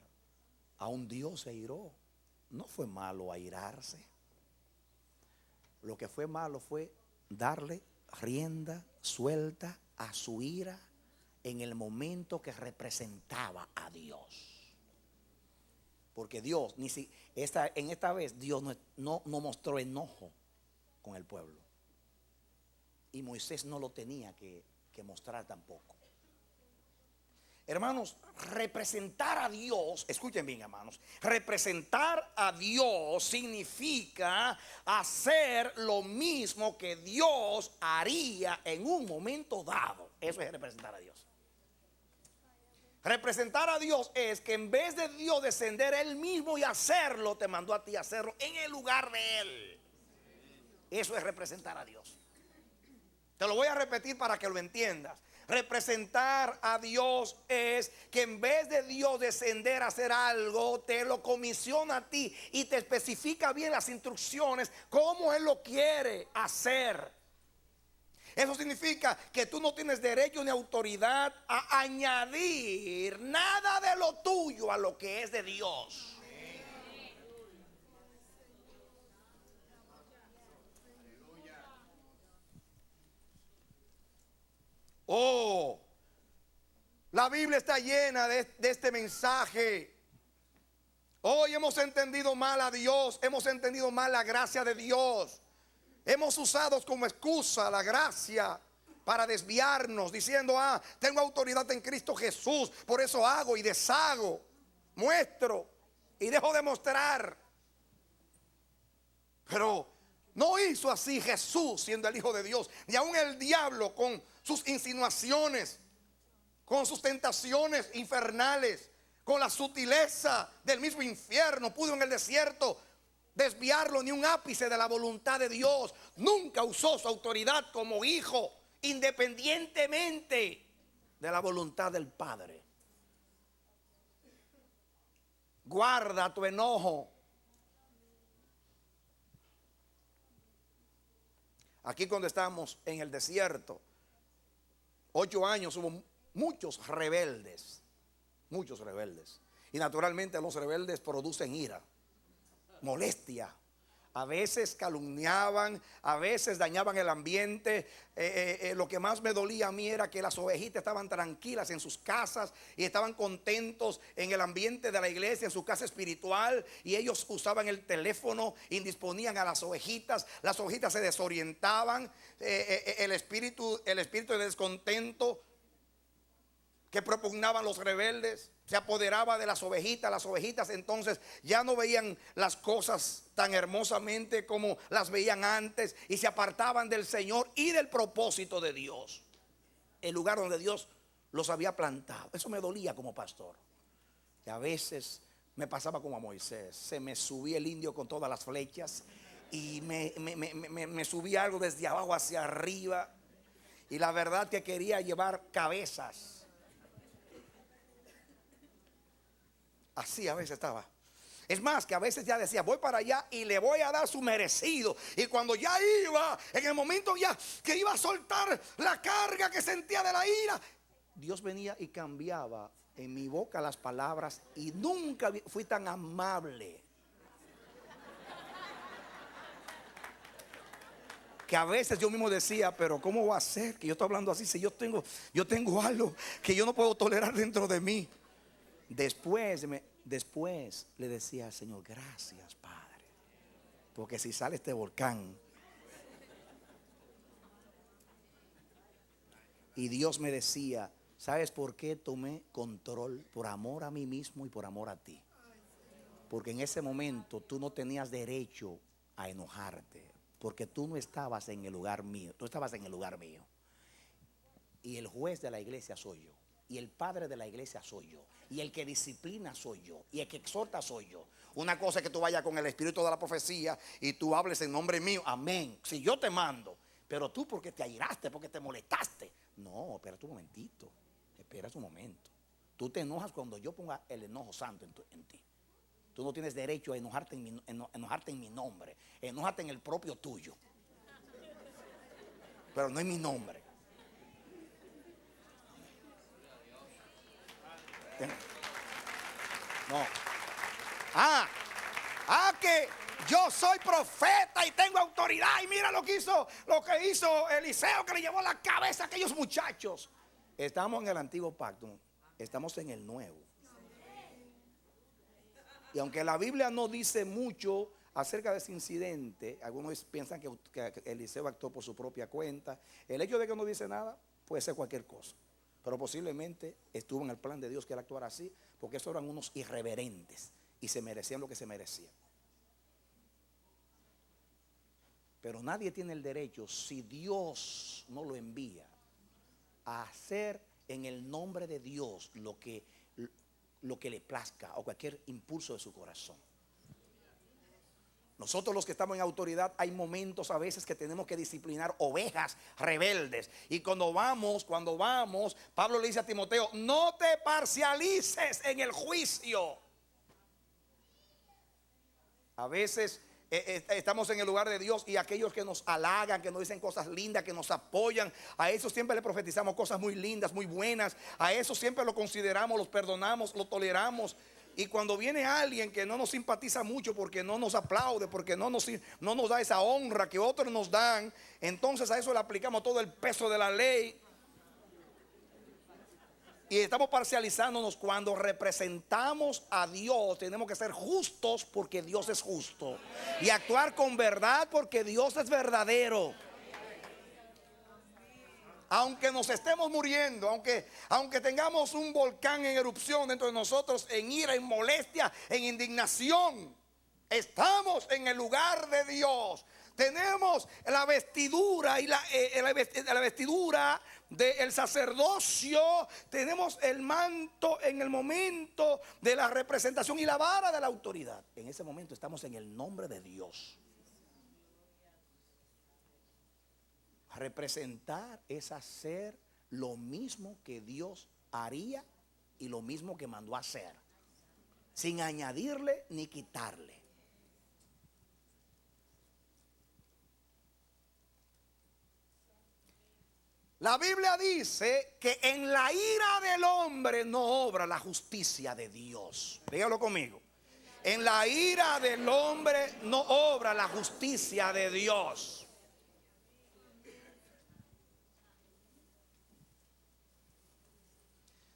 Aún Dios se airó. No fue malo airarse. Lo que fue malo fue darle rienda suelta a su ira en el momento que representaba a Dios. Porque Dios, en esta vez Dios no mostró enojo con el pueblo. Y Moisés no lo tenía que mostrar tampoco. Hermanos, representar a Dios, escuchen bien, hermanos, representar a Dios significa hacer lo mismo que Dios haría en un momento dado. Eso es representar a Dios. Representar a Dios es que en vez de Dios descender Él mismo y hacerlo, te mandó a ti a hacerlo en el lugar de Él. Eso es representar a Dios. Te lo voy a repetir para que lo entiendas. Representar a Dios es que en vez de Dios descender a hacer algo, te lo comisiona a ti y te especifica bien las instrucciones, cómo Él lo quiere hacer. Eso significa que tú no tienes derecho ni autoridad a añadir nada de lo tuyo a lo que es de Dios. Oh, la Biblia está llena de este mensaje. Hoy hemos entendido mal a Dios, hemos entendido mal la gracia de Dios. Hemos usado como excusa la gracia para desviarnos, diciendo, tengo autoridad en Cristo Jesús, por eso hago y deshago, muestro y dejo de mostrar. Pero no hizo así Jesús, siendo el Hijo de Dios. Ni aun el diablo, con sus insinuaciones, con sus tentaciones infernales, con la sutileza del mismo infierno, pudo en el desierto desviarlo ni un ápice de la voluntad de Dios. Nunca usó su autoridad como hijo, independientemente de la voluntad del Padre. Guarda tu enojo. Aquí cuando estábamos en el desierto, 8 años, hubo muchos rebeldes. Muchos rebeldes. Y naturalmente los rebeldes producen ira, molestia. A veces calumniaban, a veces dañaban el ambiente. Lo que más me dolía a mí era que las ovejitas estaban tranquilas en sus casas y estaban contentos en el ambiente de la iglesia, en su casa espiritual, y ellos usaban el teléfono, indisponían a las ovejitas se desorientaban. El espíritu de descontento que propugnaban los rebeldes se apoderaba de las ovejitas entonces ya no veían las cosas tan hermosamente como las veían antes y se apartaban del Señor y del propósito de Dios, el lugar donde Dios los había plantado. Eso me dolía como pastor, que a veces me pasaba como a Moisés, se me subía el indio con todas las flechas y me subía algo desde abajo hacia arriba, y la verdad que quería llevar cabezas. Así a veces estaba. Es más, que a veces ya decía, voy para allá y le voy a dar su merecido. Y cuando ya iba, en el momento ya que iba a soltar la carga que sentía de la ira, Dios venía y cambiaba en mi boca las palabras, y nunca fui tan amable. Que a veces yo mismo decía, pero ¿cómo va a ser que yo estoy hablando así si yo tengo algo que yo no puedo tolerar dentro de mí? Después le decía al Señor, gracias Padre, porque si sale este volcán. Y Dios me decía, ¿sabes por qué tomé control? Por amor a mí mismo y por amor a ti. Porque en ese momento tú no tenías derecho a enojarte, porque tú no estabas en el lugar mío, tú estabas en el lugar mío. Y el juez de la iglesia soy yo, y el padre de la iglesia soy yo, y el que disciplina soy yo, y el que exhorta soy yo. Una cosa es que tú vayas con el espíritu de la profecía y tú hables en nombre mío, amén, si yo te mando. Pero tú porque te airaste, porque te molestaste. No, espera un momentito, espera un momento. Tú te enojas cuando yo ponga el enojo santo en ti. Tú no tienes derecho a enojarte en mi nombre. Enójate en el propio tuyo, pero no en mi nombre. No. Yo soy profeta y tengo autoridad. Y mira lo que hizo Eliseo, que le llevó la cabeza a aquellos muchachos. Estamos en el antiguo pacto, estamos en el nuevo. Y aunque la Biblia no dice mucho acerca de ese incidente, algunos piensan que Eliseo actuó por su propia cuenta. El hecho de que no dice nada puede ser cualquier cosa, pero posiblemente estuvo en el plan de Dios que él actuara así, porque esos eran unos irreverentes y se merecían lo que se merecían. Pero nadie tiene el derecho, si Dios no lo envía, a hacer en el nombre de Dios lo que le plazca o cualquier impulso de su corazón. Nosotros los que estamos en autoridad, hay momentos a veces que tenemos que disciplinar ovejas rebeldes. Y cuando vamos, Pablo le dice a Timoteo, no te parcialices en el juicio. A veces estamos en el lugar de Dios y aquellos que nos halagan, que nos dicen cosas lindas, que nos apoyan, a esos siempre le profetizamos cosas muy lindas, muy buenas. A esos siempre lo consideramos, los perdonamos, lo toleramos. Y cuando viene alguien que no nos simpatiza mucho, porque no nos aplaude, porque no nos da esa honra que otros nos dan, entonces a eso le aplicamos todo el peso de la ley. Y estamos parcializándonos. Cuando representamos a Dios, tenemos que ser justos porque Dios es justo, y actuar con verdad porque Dios es verdadero. Aunque nos estemos muriendo, aunque tengamos un volcán en erupción dentro de nosotros, en ira, en molestia, en indignación, estamos en el lugar de Dios. Tenemos la vestidura y la vestidura del sacerdocio. Tenemos el manto en el momento de la representación y la vara de la autoridad. En ese momento estamos en el nombre de Dios. Representar es hacer lo mismo que Dios haría y lo mismo que mandó a hacer, sin añadirle ni quitarle. La Biblia dice que en la ira del hombre no obra la justicia de Dios. Dígalo conmigo. En la ira del hombre no obra la justicia de Dios.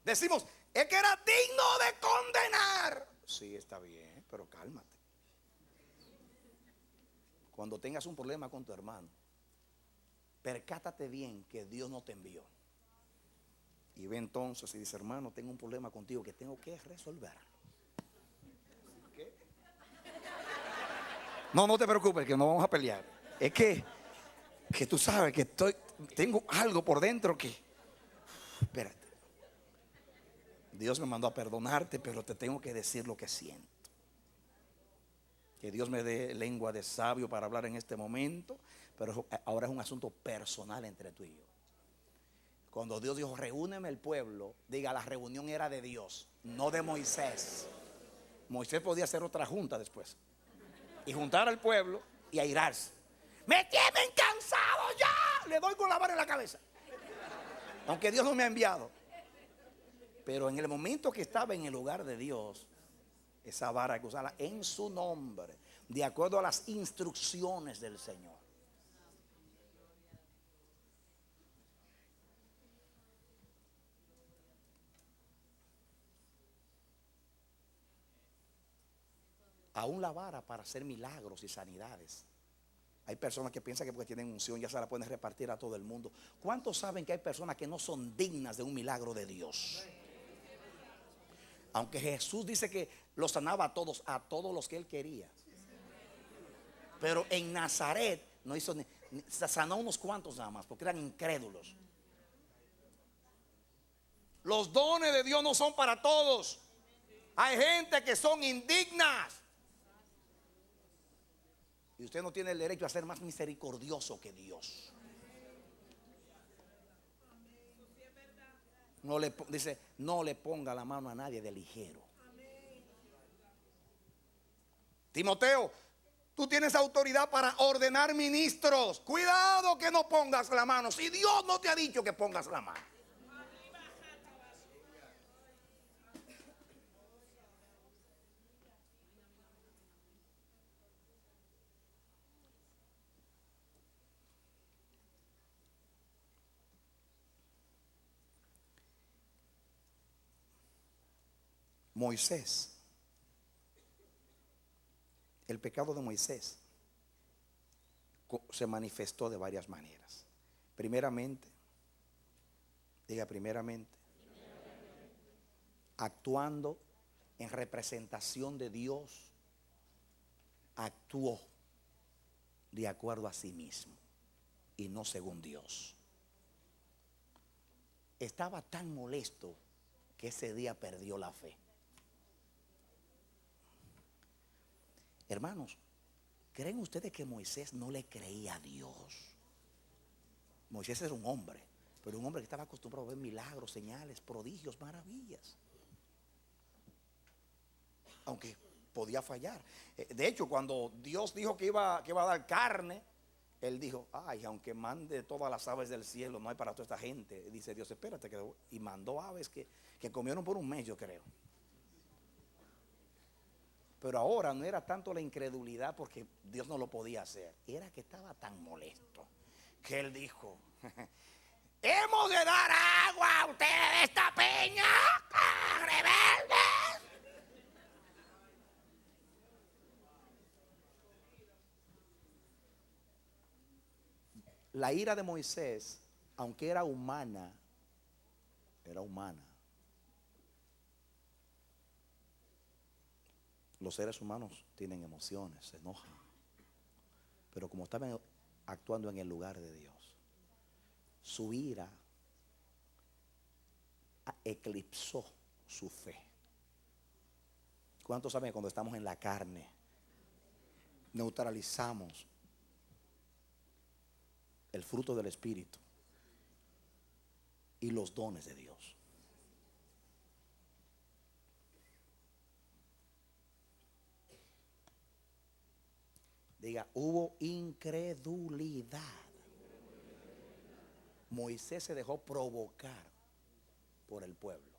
Decimos, es que era digno de condenar. Sí, está bien, pero cálmate. Cuando tengas un problema con tu hermano, percátate bien que Dios no te envió. Y ve entonces y dice, hermano, tengo un problema contigo que tengo que resolver. ¿Qué? No te preocupes, que no vamos a pelear. Es que tú sabes que tengo algo por dentro que... Espérate. Dios me mandó a perdonarte, pero te tengo que decir lo que siento. Que Dios me dé lengua de sabio para hablar en este momento, pero ahora es un asunto personal entre tú y yo. Cuando Dios dijo, reúneme el pueblo, diga, la reunión era de Dios, no de Moisés. Moisés podía hacer otra junta después y juntar al pueblo y airarse. Me tienen cansado ya, le doy con la vara en la cabeza, aunque Dios no me ha enviado. Pero en el momento que estaba en el lugar de Dios, esa vara hay que usarla en su nombre, de acuerdo a las instrucciones del Señor. Aún la vara para hacer milagros y sanidades. Hay personas que piensan que porque tienen unción ya se la pueden repartir a todo el mundo. ¿Cuántos saben que hay personas que no son dignas de un milagro de Dios? Aunque Jesús dice que los sanaba a todos los que él quería. Pero en Nazaret no hizo sanó unos cuantos nada más, porque eran incrédulos. Los dones de Dios no son para todos. Hay gente que son indignas. Y usted no tiene el derecho a ser más misericordioso que Dios. Dice, no le ponga la mano a nadie de ligero. Timoteo, tú tienes autoridad para ordenar ministros. Cuidado que no pongas la mano si Dios no te ha dicho que pongas la mano. Moisés, el pecado de Moisés se manifestó de varias maneras. Primeramente, diga primeramente, actuando en representación de Dios, actuó de acuerdo a sí mismo y no según Dios. Estaba tan molesto que ese día perdió la fe. Hermanos, ¿creen ustedes que Moisés no le creía a Dios? Moisés era un hombre, pero un hombre que estaba acostumbrado a ver milagros, señales, prodigios, maravillas. Aunque podía fallar. De hecho, cuando Dios dijo que iba a dar carne, él dijo, ay, aunque mande todas las aves del cielo, no hay para toda esta gente. Dice Dios, espérate. Y mandó aves que comieron por un mes, yo creo. Pero ahora no era tanto la incredulidad porque Dios no lo podía hacer. Era que estaba tan molesto que él dijo, hemos de dar agua a ustedes de esta peña, rebeldes. La ira de Moisés, aunque era humana, era humana. Los seres humanos tienen emociones, se enojan. Pero como estaban actuando en el lugar de Dios, su ira eclipsó su fe. ¿Cuántos saben que cuando estamos en la carne neutralizamos el fruto del Espíritu y los dones de Dios? Diga, hubo incredulidad. Moisés se dejó provocar por el pueblo.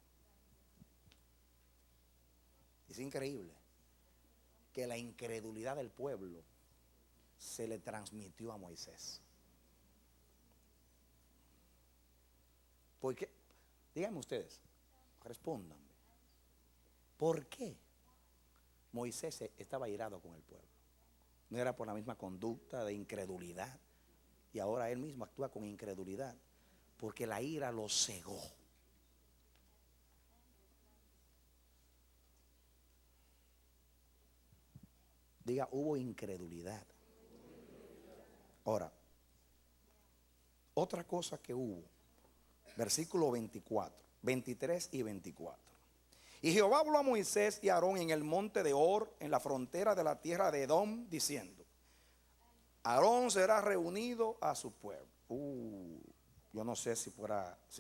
Es increíble que la incredulidad del pueblo se le transmitió a Moisés. ¿Por qué? Díganme ustedes, respóndanme. ¿Por qué Moisés estaba irado con el pueblo? No era por la misma conducta de incredulidad. Y ahora él mismo actúa con incredulidad. Porque la ira lo cegó. Diga, hubo incredulidad. Ahora, otra cosa que hubo. Versículo 24, 23 y 24. Y Jehová habló a Moisés y a Aarón en el monte de Hor, en la frontera de la tierra de Edom, diciendo, Aarón será reunido a su pueblo. Yo no sé si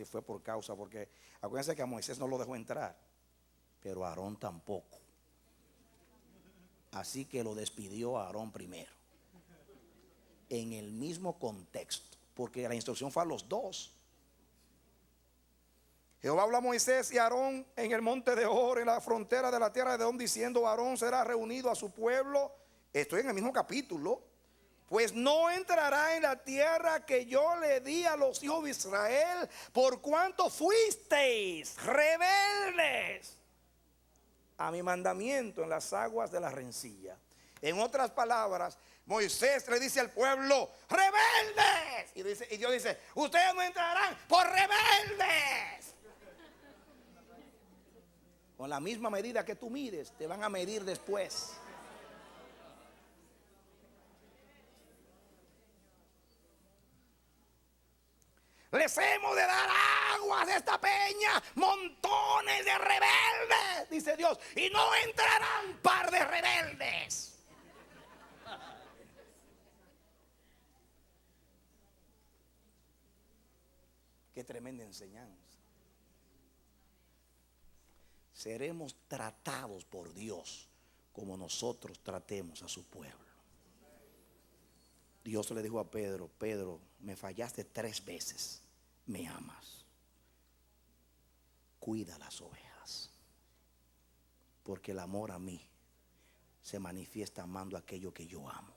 fue por causa, porque acuérdense que a Moisés no lo dejó entrar, pero a Aarón tampoco. Así que lo despidió a Aarón primero. En el mismo contexto, porque la instrucción fue a los dos. Jehová habló a Moisés y a Aarón en el monte de Hor, en la frontera de la tierra de Edom, diciendo, Aarón será reunido a su pueblo. Estoy en el mismo capítulo. Pues no entrará en la tierra que yo le di a los hijos de Israel, por cuanto fuisteis rebeldes a mi mandamiento en las aguas de la rencilla. En otras palabras, Moisés le dice al pueblo, rebeldes. Y Dios dice, ustedes no entrarán por rebeldes. Con la misma medida que tú mides, te van a medir después. Les hemos de dar aguas de esta peña, montones de rebeldes, dice Dios, y no entrarán par de rebeldes. Qué tremenda enseñanza. Seremos tratados por Dios como nosotros tratemos a su pueblo. Dios le dijo a Pedro, Pedro, me fallaste 3 veces, me amas. Cuida las ovejas, porque el amor a mí se manifiesta amando aquello que yo amo.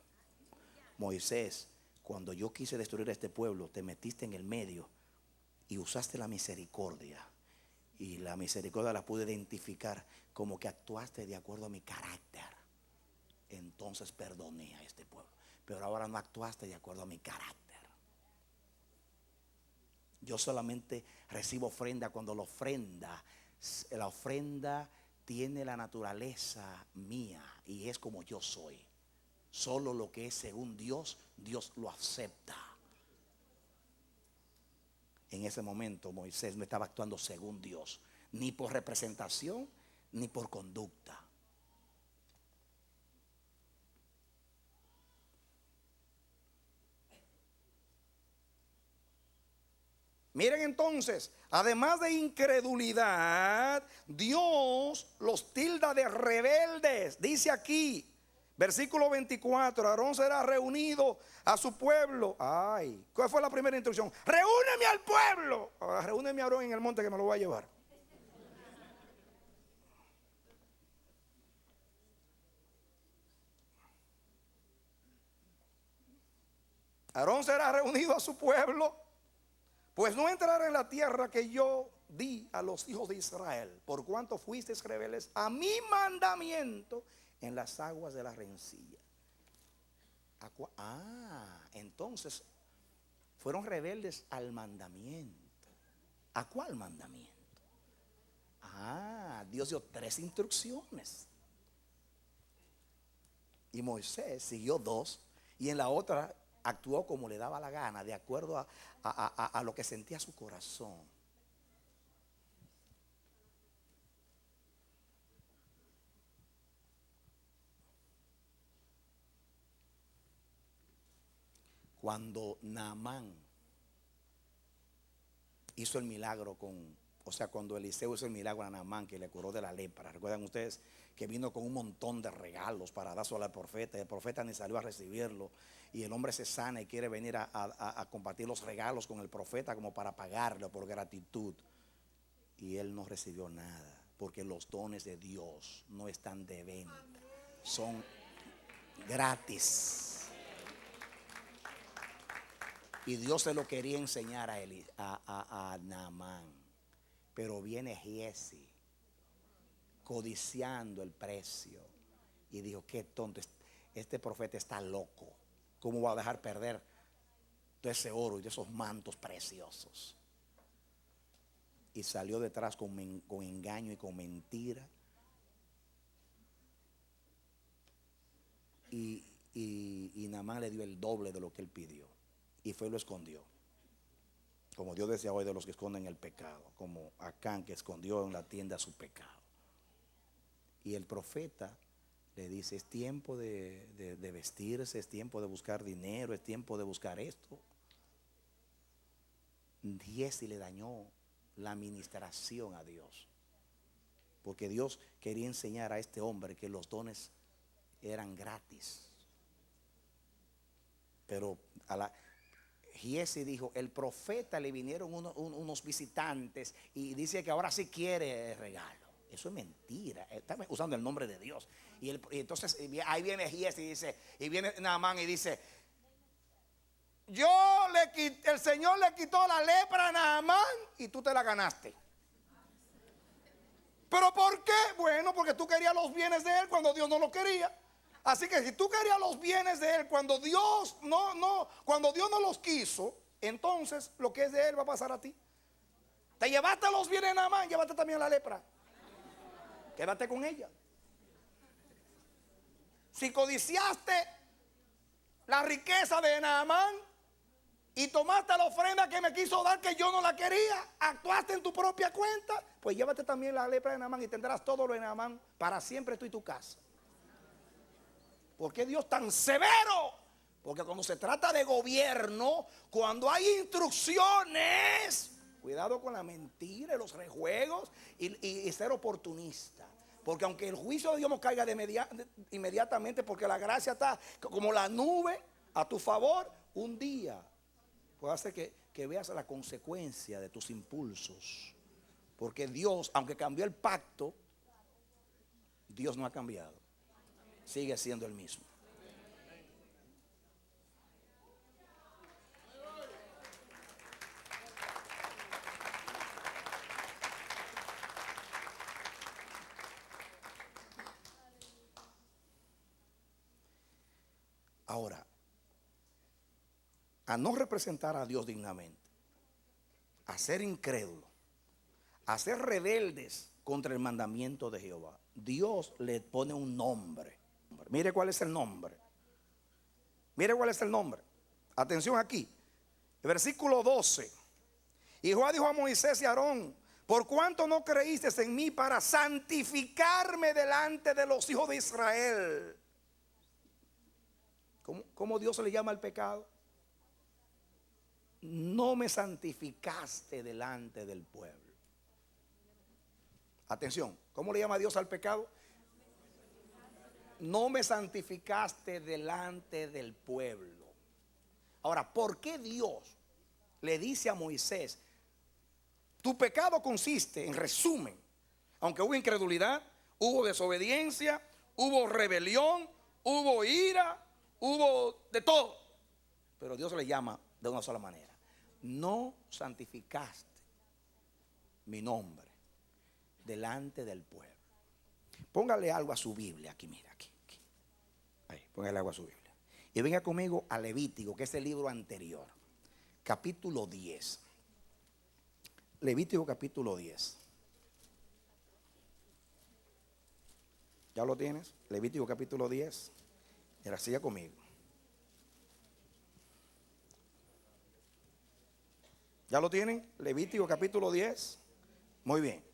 Moisés, cuando yo quise destruir a este pueblo, te metiste en el medio y usaste la misericordia Y la misericordia la pude identificar como que actuaste de acuerdo a mi carácter. Entonces perdoné a este pueblo. Pero ahora no actuaste de acuerdo a mi carácter. Yo solamente recibo ofrenda cuando la ofrenda tiene la naturaleza mía y es como yo soy. Solo lo que es según Dios, Dios lo acepta. En ese momento Moisés no estaba actuando según Dios, ni por representación, ni por conducta. Miren entonces, además de incredulidad, Dios los tilda de rebeldes. Dice aquí, versículo 24, Aarón será reunido a su pueblo. Ay, ¿cuál fue la primera instrucción? Reúneme al pueblo. Ahora, reúneme a Aarón en el monte que me lo voy a llevar. Aarón será reunido a su pueblo, pues no entrará en la tierra que yo di a los hijos de Israel, por cuanto fuisteis rebeldes a mi mandamiento en las aguas de la rencilla. Entonces fueron rebeldes al mandamiento. ¿A cuál mandamiento? Dios dio 3 instrucciones. Y Moisés siguió 2, y en la otra actuó como le daba la gana, de acuerdo a lo que sentía su corazón. Cuando Naamán hizo el milagro cuando Eliseo hizo el milagro a Naamán, que le curó de la lepra. ¿Recuerdan ustedes que vino con un montón de regalos para dárselo al profeta? El profeta ni salió a recibirlo. Y el hombre se sana y quiere venir a compartir los regalos con el profeta como para pagarlo por gratitud. Y él no recibió nada, porque los dones de Dios no están de venta, son gratis. Y Dios se lo quería enseñar a Naamán. Pero viene Giesi codiciando el precio. Y dijo, qué tonto, este profeta está loco. ¿Cómo va a dejar perder todo ese oro y de esos mantos preciosos? Y salió detrás con engaño y con mentira. Y Naamán le dio el doble de lo que él pidió. Y fue y lo escondió. Como Dios decía hoy de los que esconden el pecado. Como Acán, que escondió en la tienda su pecado. Y el profeta le dice, es tiempo de vestirse, es tiempo de buscar dinero, es tiempo de buscar esto. Giesi le dañó la administración a Dios. Porque Dios quería enseñar a este hombre que los dones eran gratis. Pero Giesi dijo, el profeta le vinieron unos visitantes y dice que ahora sí quiere el regalo. Eso es mentira. Está usando el nombre de Dios. Y entonces ahí viene Giesi y dice, y viene Naamán y dice, el Señor le quitó la lepra a Naamán y tú te la ganaste. ¿Pero por qué? Bueno, porque tú querías los bienes de él cuando Dios no los quería. Así que si tú querías los bienes de él cuando Dios no los quiso, entonces lo que es de él va a pasar a ti. Te llevaste los bienes de Naamán, llévate también la lepra. Quédate con ella. Si codiciaste la riqueza de Naamán y tomaste la ofrenda que me quiso dar que yo no la quería, actuaste en tu propia cuenta, pues llévate también la lepra de Naamán y tendrás todo lo de Naamán para siempre tú y tu casa. ¿Por qué Dios tan severo? Porque cuando se trata de gobierno, cuando hay instrucciones, cuidado con la mentira y los rejuegos y ser oportunista. Porque aunque el juicio de Dios no caiga inmediatamente, porque la gracia está como la nube a tu favor, un día puede hacer que veas la consecuencia de tus impulsos. Porque Dios, aunque cambió el pacto, Dios no ha cambiado. Sigue siendo el mismo. Ahora, a no representar a Dios dignamente, a ser incrédulo, a ser rebeldes contra el mandamiento de Jehová, Dios le pone un nombre. Mire cuál es el nombre. Mire cuál es el nombre. Atención aquí. El versículo 12. Y Jehová dijo a Moisés y a Aarón: por cuanto no creísteis en mí para santificarme delante de los hijos de Israel. ¿Cómo Dios le llama al pecado? No me santificaste delante del pueblo. Atención, ¿cómo le llama Dios al pecado? No me santificaste delante del pueblo. Ahora, ¿por qué Dios le dice a Moisés: tu pecado consiste, en resumen, aunque hubo incredulidad, hubo desobediencia, hubo rebelión, hubo ira, hubo de todo, pero Dios le llama de una sola manera: no santificaste mi nombre delante del pueblo. Póngale algo a su Biblia aquí, mira, aquí. Ahí, póngale algo a su Biblia. Y venga conmigo a Levítico, que es el libro anterior, capítulo 10. Levítico capítulo 10. ¿Ya lo tienes? Levítico capítulo 10. Mira, siga conmigo. ¿Ya lo tienen? Levítico capítulo 10. Muy bien.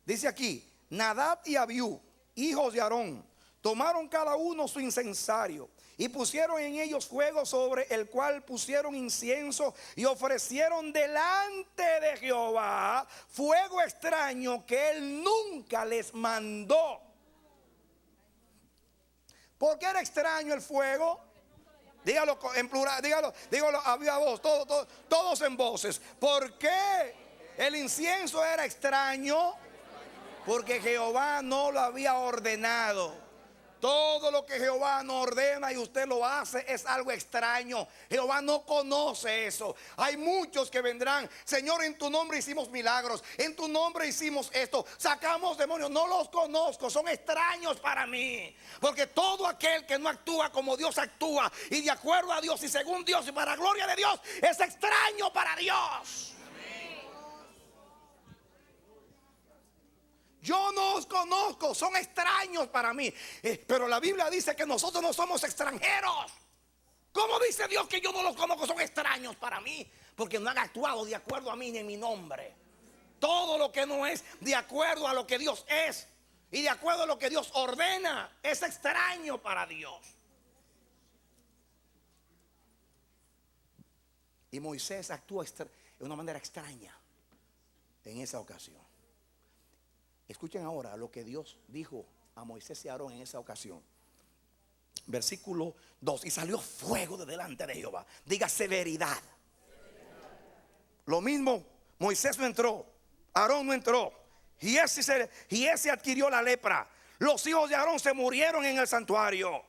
Dice aquí: Nadab y Abiú, hijos de Aarón, tomaron cada uno su incensario y pusieron en ellos fuego, sobre el cual pusieron incienso, y ofrecieron delante de Jehová fuego extraño que él nunca les mandó. ¿Por qué era extraño el fuego? Dígalo en plural, dígalo a viva voz, todos en voces. ¿Por qué el incienso era extraño? Porque Jehová no lo había ordenado. Todo lo que Jehová no ordena y usted lo hace es algo extraño. Jehová no conoce eso. Hay muchos que vendrán: Señor, en tu nombre hicimos milagros, en tu nombre hicimos esto, sacamos demonios. No los conozco, son extraños para mí. Porque todo aquel que no actúa como Dios actúa, y de acuerdo a Dios y según Dios y para la gloria de Dios, es extraño para Dios. Yo no os conozco, son extraños para mí. Pero la Biblia dice que nosotros no somos extranjeros. ¿Cómo dice Dios que yo no los conozco? Son extraños para mí, porque no han actuado de acuerdo a mí ni en mi nombre. Todo lo que no es de acuerdo a lo que Dios es y de acuerdo a lo que Dios ordena es extraño para Dios. Y Moisés actuó de una manera extraña en esa ocasión. Escuchen ahora lo que Dios dijo a Moisés y a Aarón en esa ocasión. Versículo 2: y salió fuego de delante de Jehová. Diga severidad. Lo mismo, Moisés no entró, Aarón no entró, y ese adquirió la lepra. Los hijos de Aarón se murieron en el santuario.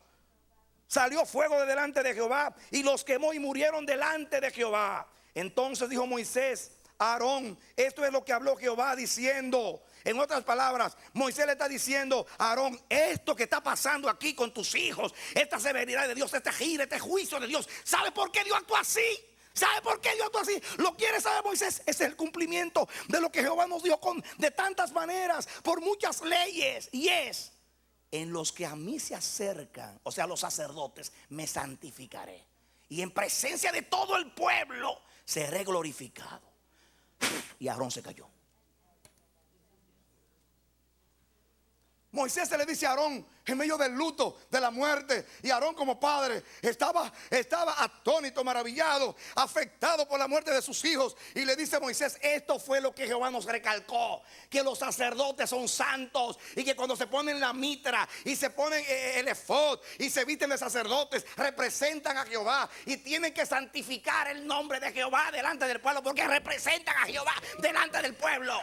Salió fuego de delante de Jehová y los quemó y murieron delante de Jehová. Entonces dijo Moisés a Aarón: esto es lo que habló Jehová diciendo. En otras palabras, Moisés le está diciendo a Aarón: esto que está pasando aquí con tus hijos, esta severidad de Dios, esta gira, este juicio de Dios, ¿sabe por qué Dios actúa así? ¿Sabe por qué Dios actúa así? ¿Lo quiere saber Moisés? Es el cumplimiento de lo que Jehová nos dio de tantas maneras, por muchas leyes. Y es: en los que a mí se acercan, o sea, los sacerdotes, me santificaré, y en presencia de todo el pueblo seré glorificado. Y Aarón se cayó. Moisés se le dice a Aarón en medio del luto de la muerte, y Aarón como padre estaba atónito, maravillado, afectado por la muerte de sus hijos, y le dice a Moisés: esto fue lo que Jehová nos recalcó, que los sacerdotes son santos, y que cuando se ponen la mitra y se ponen el efod y se visten de sacerdotes, representan a Jehová y tienen que santificar el nombre de Jehová delante del pueblo, porque representan a Jehová delante del pueblo.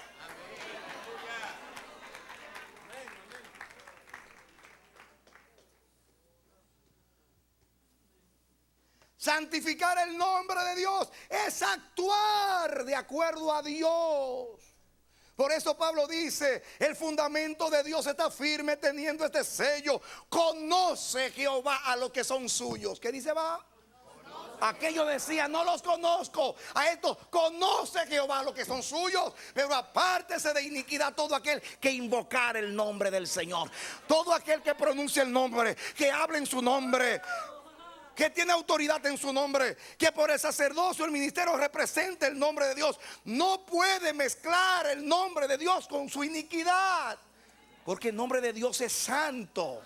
Santificar el nombre de Dios es actuar de acuerdo a Dios. Por eso Pablo dice, el fundamento de Dios está firme teniendo este sello. Conoce Jehová a los que son suyos. ¿Qué dice va? Aquellos decían, no los conozco. A estos, conoce Jehová a los que son suyos. Pero apártese de iniquidad todo aquel que invocar el nombre del Señor. Todo aquel que pronuncie el nombre, que hable en su nombre, que tiene autoridad en su nombre, que por el sacerdocio, el ministerio represente el nombre de Dios. No puede mezclar el nombre de Dios con su iniquidad, porque el nombre de Dios es santo.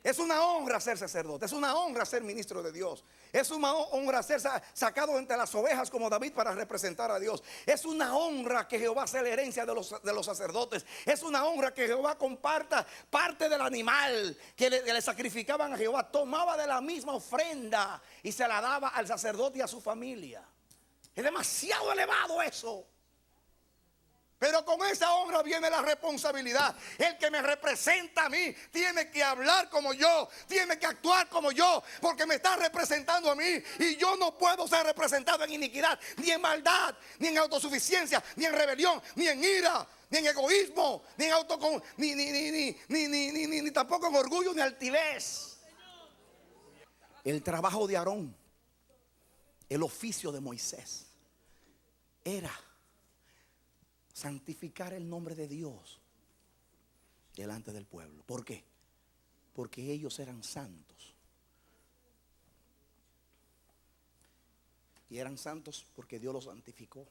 Es una honra ser sacerdote, es una honra ser ministro de Dios. Es una honra ser sacado entre las ovejas como David para representar a Dios. Es una honra que Jehová sea la herencia de los sacerdotes. Es una honra que Jehová comparta parte del animal que le sacrificaban a Jehová. Tomaba de la misma ofrenda y se la daba al sacerdote y a su familia. Es demasiado elevado eso. Pero con esa honra viene la responsabilidad. El que me representa a mí tiene que hablar como yo, tiene que actuar como yo, porque me está representando a mí. Y yo no puedo ser representado en iniquidad, ni en maldad, ni en autosuficiencia, ni en rebelión, ni en ira, ni en egoísmo, ni en ni tampoco en orgullo ni altivez. El trabajo de Aarón, el oficio de Moisés, era santificar el nombre de Dios delante del pueblo. ¿Por qué? Porque ellos eran santos. Y eran santos porque Dios los santificó.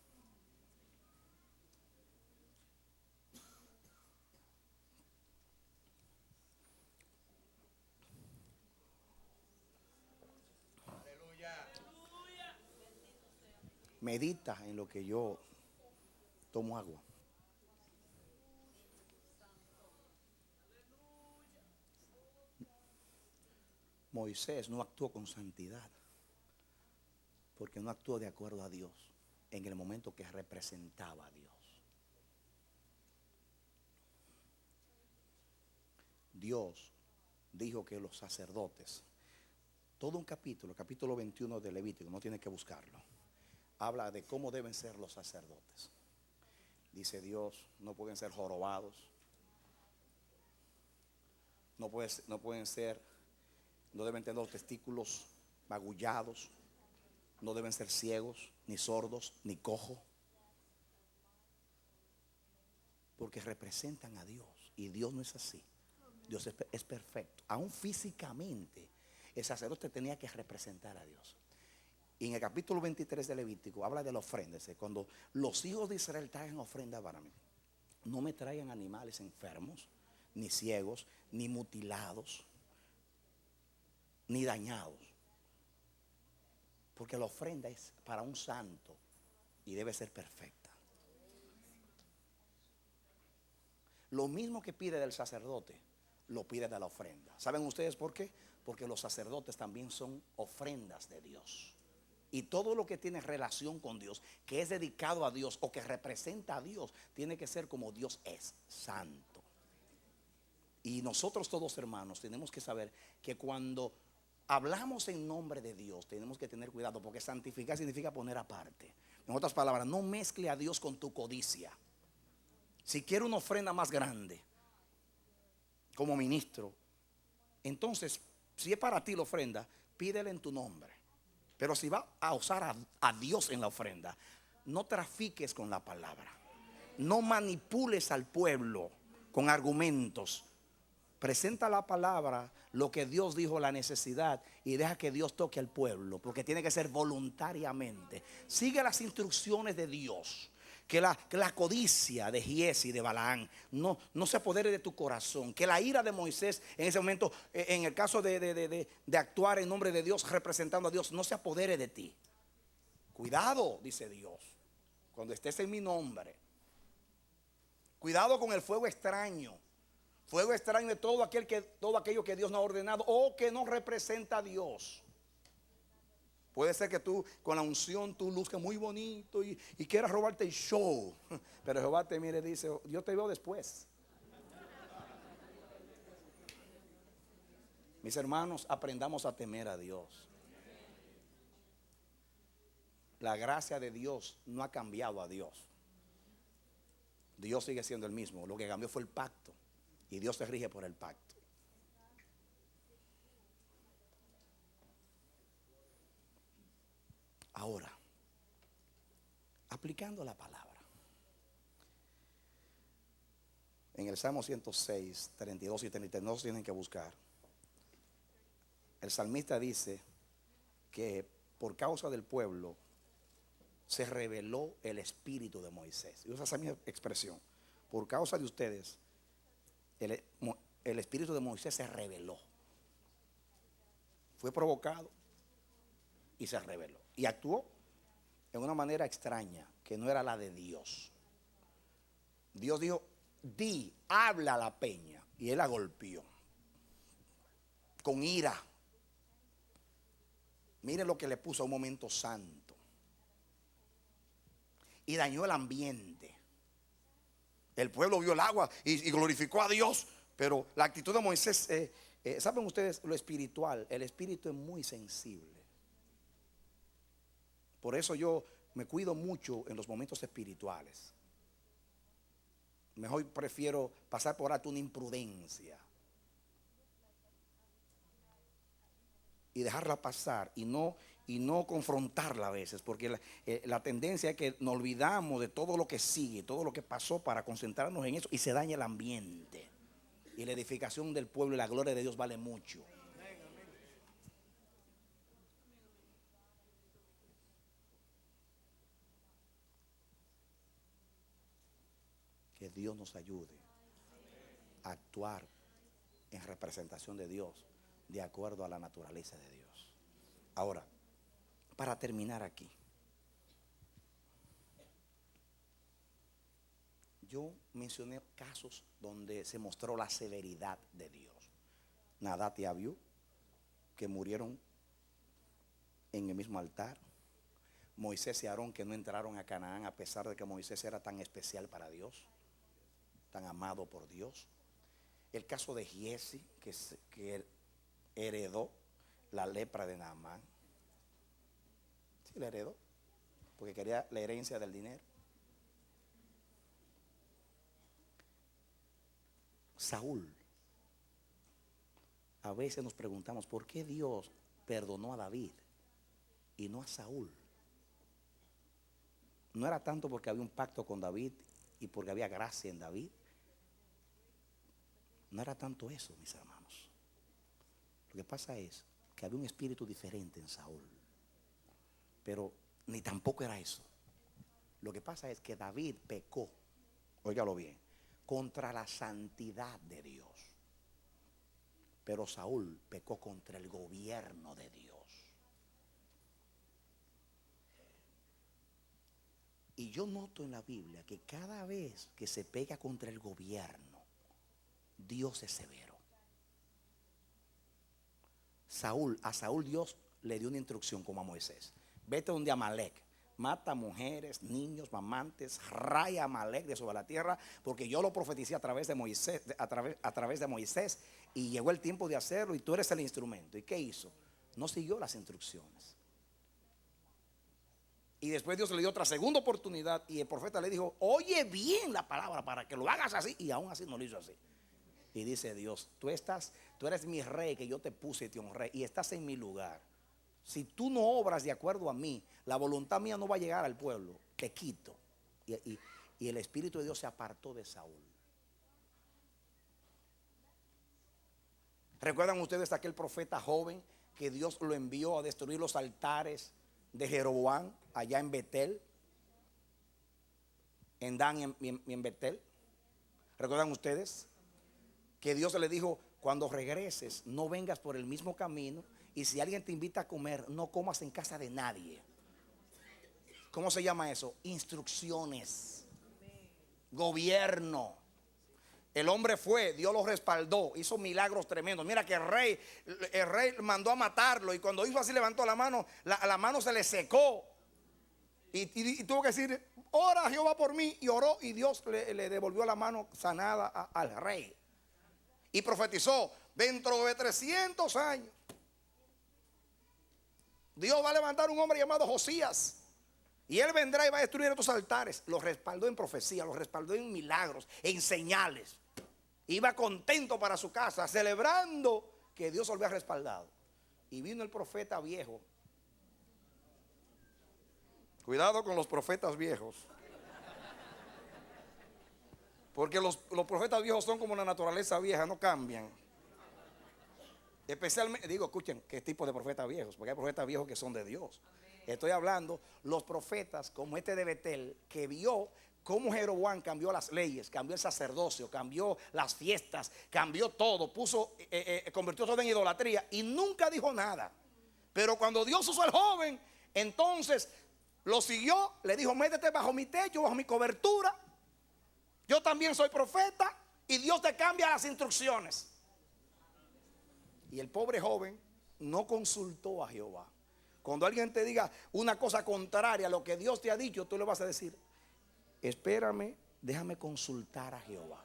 Medita en lo que yo tomo agua. Moisés no actuó con santidad porque no actuó de acuerdo a Dios en el momento que representaba a Dios. Dios dijo que los sacerdotes, todo un capítulo, capítulo 21 de Levítico, no tiene que buscarlo, habla de cómo deben ser los sacerdotes. Dice Dios, no pueden ser jorobados, no deben tener los testículos magullados, no deben ser ciegos, ni sordos, ni cojos, porque representan a Dios. Y Dios no es así. Dios es perfecto. Aún físicamente el sacerdote tenía que representar a Dios. Y en el capítulo 23 de Levítico habla de la ofrenda. Cuando los hijos de Israel traigan ofrenda para mí, no me traigan animales enfermos, ni ciegos, ni mutilados, ni dañados. Porque la ofrenda es para un santo y debe ser perfecta. Lo mismo que pide del sacerdote, lo pide de la ofrenda. ¿Saben ustedes por qué? Porque los sacerdotes también son ofrendas de Dios. Y todo lo que tiene relación con Dios, que es dedicado a Dios o que representa a Dios, tiene que ser como Dios es, santo. Y nosotros todos, hermanos, tenemos que saber que cuando hablamos en nombre de Dios, tenemos que tener cuidado, porque santificar significa poner aparte. En otras palabras, no mezcle a Dios con tu codicia. Si quiere una ofrenda más grande como ministro, entonces, si es para ti la ofrenda, pídele en tu nombre. Pero si va a usar a Dios en la ofrenda, no trafiques con la palabra. No manipules al pueblo con argumentos. Presenta la palabra, lo que Dios dijo, la necesidad, y deja que Dios toque al pueblo, porque tiene que ser voluntariamente. Sigue las instrucciones de Dios. Que la codicia de Giesi y de Balaán no se apodere de tu corazón. Que la ira de Moisés en ese momento, en el caso de actuar en nombre de Dios, representando a Dios, no se apodere de ti. Cuidado, dice Dios, cuando estés en mi nombre. Cuidado con el fuego extraño. Fuego extraño de todo aquello que Dios no ha ordenado o que no representa a Dios. Puede ser que tú con la unción tú luzcas muy bonito y quieras robarte el show. Pero Jehová te mire y dice, yo te veo después. Mis hermanos, aprendamos a temer a Dios. La gracia de Dios no ha cambiado a Dios. Dios sigue siendo el mismo. Lo que cambió fue el pacto. Y Dios se rige por el pacto. Ahora, aplicando la palabra. En el Salmo 106, 32 y 32 tienen que buscar. El salmista dice que por causa del pueblo se reveló el espíritu de Moisés. Y usa esa misma expresión. Por causa de ustedes, el espíritu de Moisés se reveló. Fue provocado y se reveló. Y actuó en una manera extraña, que no era la de Dios. Dios dijo, habla a la peña. Y él la golpeó. Con ira. Mire lo que le puso a un momento santo. Y dañó el ambiente. El pueblo vio el agua y glorificó a Dios. Pero la actitud de Moisés, ¿saben ustedes lo espiritual? El espíritu es muy sensible. Por eso yo me cuido mucho en los momentos espirituales. Mejor prefiero pasar por alto una imprudencia y dejarla pasar y no confrontarla a veces, porque la tendencia es que nos olvidamos de todo lo que sigue, todo lo que pasó, para concentrarnos en eso, y se daña el ambiente. Y la edificación del pueblo y la gloria de Dios vale mucho. Que Dios nos ayude a actuar en representación de Dios, de acuerdo a la naturaleza de Dios. Ahora, para terminar aquí, yo mencioné casos donde se mostró la severidad de Dios. Nadab y Abiú, que murieron en el mismo altar. Moisés y Aarón, que no entraron a Canaán a pesar de que Moisés era tan especial para Dios, tan amado por Dios. El caso de Giesi, que heredó la lepra de Naamán. Sí, la heredó, porque quería la herencia del dinero. Saúl. A veces nos preguntamos, ¿por qué Dios perdonó a David y no a Saúl? No era tanto porque había un pacto con David y porque había gracia en David. No era tanto eso, mis hermanos. Lo que pasa es que había un espíritu diferente en Saúl. Pero ni tampoco era eso. Lo que pasa es que David pecó, óigalo bien, contra la santidad de Dios. Pero Saúl pecó contra el gobierno de Dios. Y yo noto en la Biblia que cada vez que se pega contra el gobierno, Dios es severo. A Saúl Dios le dio una instrucción como a Moisés. Vete donde Amalek, mata mujeres, niños, mamantes, raya a Amalek de sobre la tierra, porque yo lo profeticé a través de Moisés, a través de Moisés, y llegó el tiempo de hacerlo y tú eres el instrumento. ¿Y qué hizo? No siguió las instrucciones. Y después Dios le dio otra segunda oportunidad y el profeta le dijo, oye bien la palabra para que lo hagas así, y aún así no lo hizo así. Y dice Dios, tú eres mi rey que yo te puse y te honré y estás en mi lugar. Si tú no obras de acuerdo a mí, la voluntad mía no va a llegar al pueblo, te quito. Y el Espíritu de Dios se apartó de Saúl. ¿Recuerdan ustedes aquel profeta joven que Dios lo envió a destruir los altares de Jeroboam allá en Betel? En Dan y en Betel. ¿Recuerdan ustedes? Que Dios le dijo, cuando regreses, no vengas por el mismo camino. Y si alguien te invita a comer, no comas en casa de nadie. ¿Cómo se llama eso? Instrucciones. Gobierno. El hombre fue, Dios lo respaldó, hizo milagros tremendos. Mira que el rey mandó a matarlo. Y cuando hizo así, levantó la mano, la mano se le secó. Y tuvo que decir, ora Jehová por mí. Y oró y Dios le devolvió la mano sanada al rey. Y profetizó, dentro de 300 años, Dios va a levantar un hombre llamado Josías. Y él vendrá y va a destruir estos altares. Los respaldó en profecía, los respaldó en milagros, en señales. Iba contento para su casa, celebrando que Dios lo había respaldado. Y vino el profeta viejo. Cuidado con los profetas viejos. Porque los profetas viejos son como la naturaleza vieja, no cambian. Especialmente, digo, escuchen, ¿qué tipo de profetas viejos? Porque hay profetas viejos que son de Dios. Estoy hablando los profetas como este de Betel, que vio cómo Jeroboam cambió las leyes, cambió el sacerdocio, cambió las fiestas, cambió todo, convirtió todo en idolatría y nunca dijo nada. Pero cuando Dios usó al joven, entonces lo siguió, le dijo: métete bajo mi techo, bajo mi cobertura. Yo también soy profeta y Dios te cambia las instrucciones. Y el pobre joven no consultó a Jehová. Cuando alguien te diga una cosa contraria a lo que Dios te ha dicho, tú le vas a decir: espérame, déjame consultar a Jehová,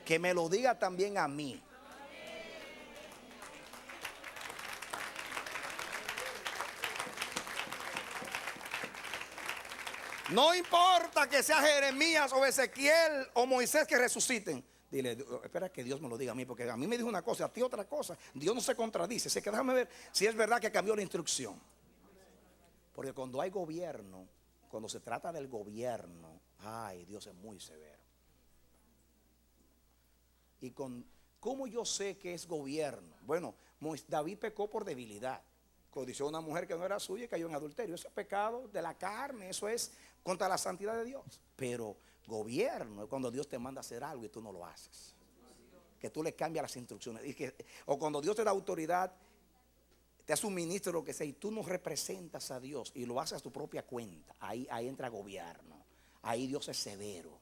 que me lo diga también a mí. No importa que sea Jeremías o Ezequiel o Moisés que resuciten. Dile: espera que Dios me lo diga a mí, porque a mí me dijo una cosa, a ti otra cosa. Dios no se contradice. Así que déjame ver si es verdad que cambió la instrucción. Porque cuando hay gobierno, cuando se trata del gobierno, ay, Dios es muy severo. Y ¿cómo yo sé que es gobierno? Bueno, David pecó por debilidad. Codició a una mujer que no era suya y cayó en adulterio. Eso es pecado de la carne, eso es contra la santidad de Dios. Pero gobierno es cuando Dios te manda a hacer algo y tú no lo haces, que tú le cambias las instrucciones, o cuando Dios te da autoridad, te hace un ministro, lo que sea, y tú no representas a Dios y lo haces a tu propia cuenta. Ahí entra gobierno. Ahí Dios es severo.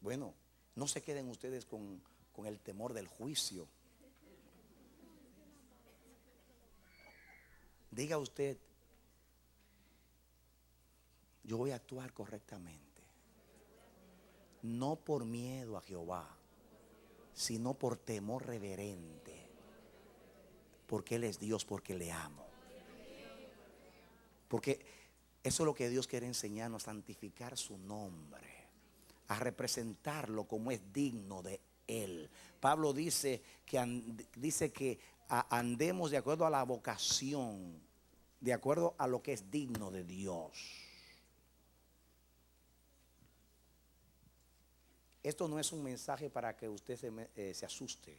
Bueno, no se queden ustedes con el temor del juicio. Diga usted: yo voy a actuar correctamente, no por miedo a Jehová, sino por temor reverente, porque Él es Dios, porque le amo. Porque eso es lo que Dios quiere enseñarnos: a santificar su nombre, a representarlo como es digno de Él. Pablo dice que andemos de acuerdo a la vocación, de acuerdo a lo que es digno de Dios. Esto no es un mensaje para que usted se asuste.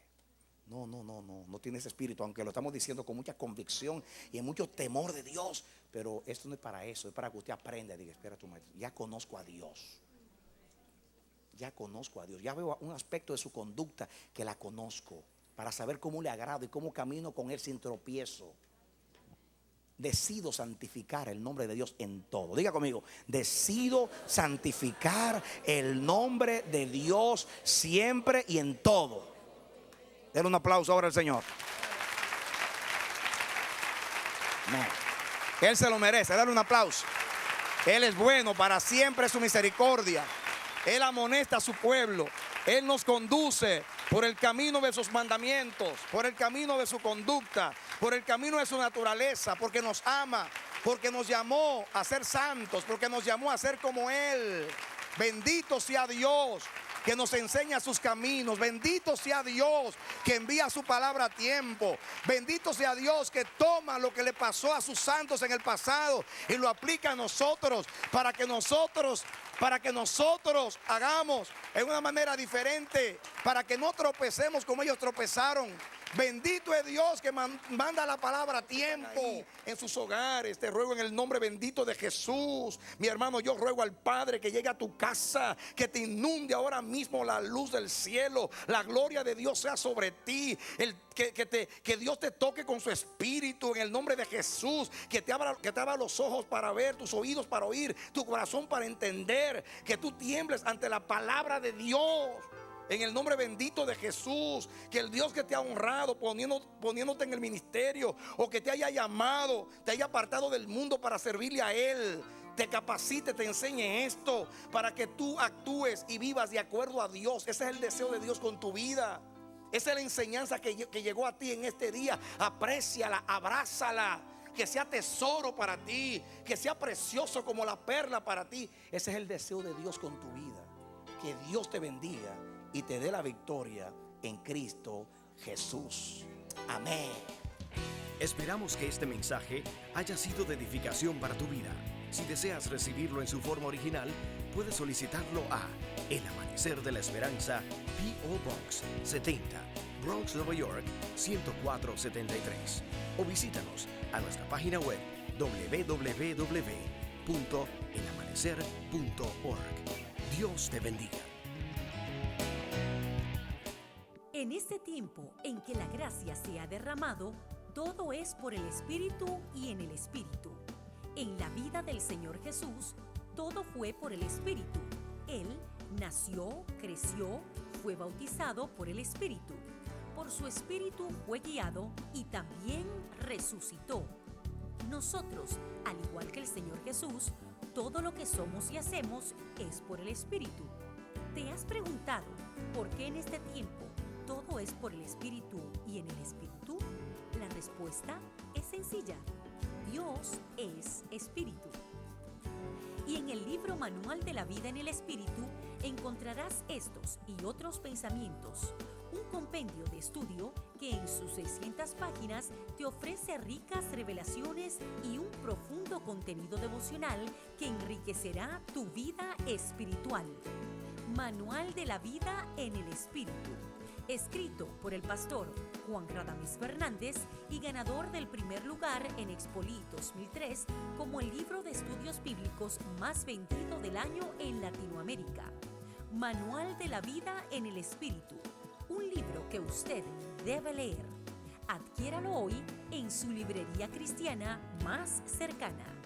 No tiene ese espíritu, aunque lo estamos diciendo con mucha convicción y en mucho temor de Dios. Pero esto no es para eso, es para que usted aprenda y diga: espera tu maestro, ya conozco a Dios. Ya conozco a Dios, ya veo un aspecto de su conducta que la conozco, para saber cómo le agrado y cómo camino con Él sin tropiezo. Decido santificar el nombre de Dios en todo. Diga conmigo: decido santificar el nombre de Dios siempre y en todo. Denle un aplauso ahora al Señor. No, Él se lo merece, dale un aplauso. Él es bueno, para siempre es su misericordia. Él amonesta a su pueblo. Él nos conduce por el camino de sus mandamientos, por el camino de su conducta, por el camino de su naturaleza, porque nos ama, porque nos llamó a ser santos, porque nos llamó a ser como Él. Bendito sea Dios que nos enseña sus caminos. Bendito sea Dios que envía su palabra a tiempo. Bendito sea Dios que toma lo que le pasó a sus santos en el pasado y lo aplica a nosotros, para que nosotros hagamos en una manera diferente, para que no tropecemos como ellos tropezaron. Bendito es Dios que manda la palabra a tiempo en sus hogares. Te ruego en el nombre bendito de Jesús, mi hermano, yo ruego al Padre que llegue a tu casa, que te inunde ahora mismo la luz del cielo, la gloria de Dios sea sobre ti, que Dios te toque con su espíritu en el nombre de Jesús, que te abra los ojos para ver, tus oídos para oír, tu corazón para entender, que tú tiembles ante la palabra de Dios. En el nombre bendito de Jesús, que el Dios que te ha honrado poniéndote en el ministerio, o que te haya llamado, te haya apartado del mundo para servirle a Él, te capacite, te enseñe esto para que tú actúes y vivas de acuerdo a Dios. Ese es el deseo de Dios con tu vida. Esa es la enseñanza que llegó a ti en este día. Apréciala, abrázala, que sea tesoro para ti, que sea precioso como la perla para ti. Ese es el deseo de Dios con tu vida. Que Dios te bendiga y te dé la victoria en Cristo Jesús. Amén. Esperamos que este mensaje haya sido de edificación para tu vida. Si deseas recibirlo en su forma original, puedes solicitarlo a El Amanecer de la Esperanza, P.O. Box 70, Bronx, Nueva York 10473. O visítanos a nuestra página web www.elamanecer.org. Dios te bendiga. En este tiempo en que la gracia se ha derramado, todo es por el Espíritu y en el Espíritu. En la vida del Señor Jesús, todo fue por el Espíritu. Él nació, creció, fue bautizado por el Espíritu. Por su Espíritu fue guiado y también resucitó. Nosotros, al igual que el Señor Jesús, todo lo que somos y hacemos es por el Espíritu. ¿Te has preguntado por qué en este tiempo todo es por el Espíritu y en el Espíritu? La respuesta es sencilla. Dios es Espíritu. Y en el libro Manual de la Vida en el Espíritu encontrarás estos y otros pensamientos, un compendio de estudio que en sus 600 páginas te ofrece ricas revelaciones y un profundo contenido devocional que enriquecerá tu vida espiritual. Manual de la Vida en el Espíritu, escrito por el pastor Juan Radames Fernández y ganador del primer lugar en Expoli 2003 como el libro de estudios bíblicos más vendido del año en Latinoamérica. Manual de la Vida en el Espíritu, un libro que usted debe leer. Adquiéralo hoy en su librería cristiana más cercana.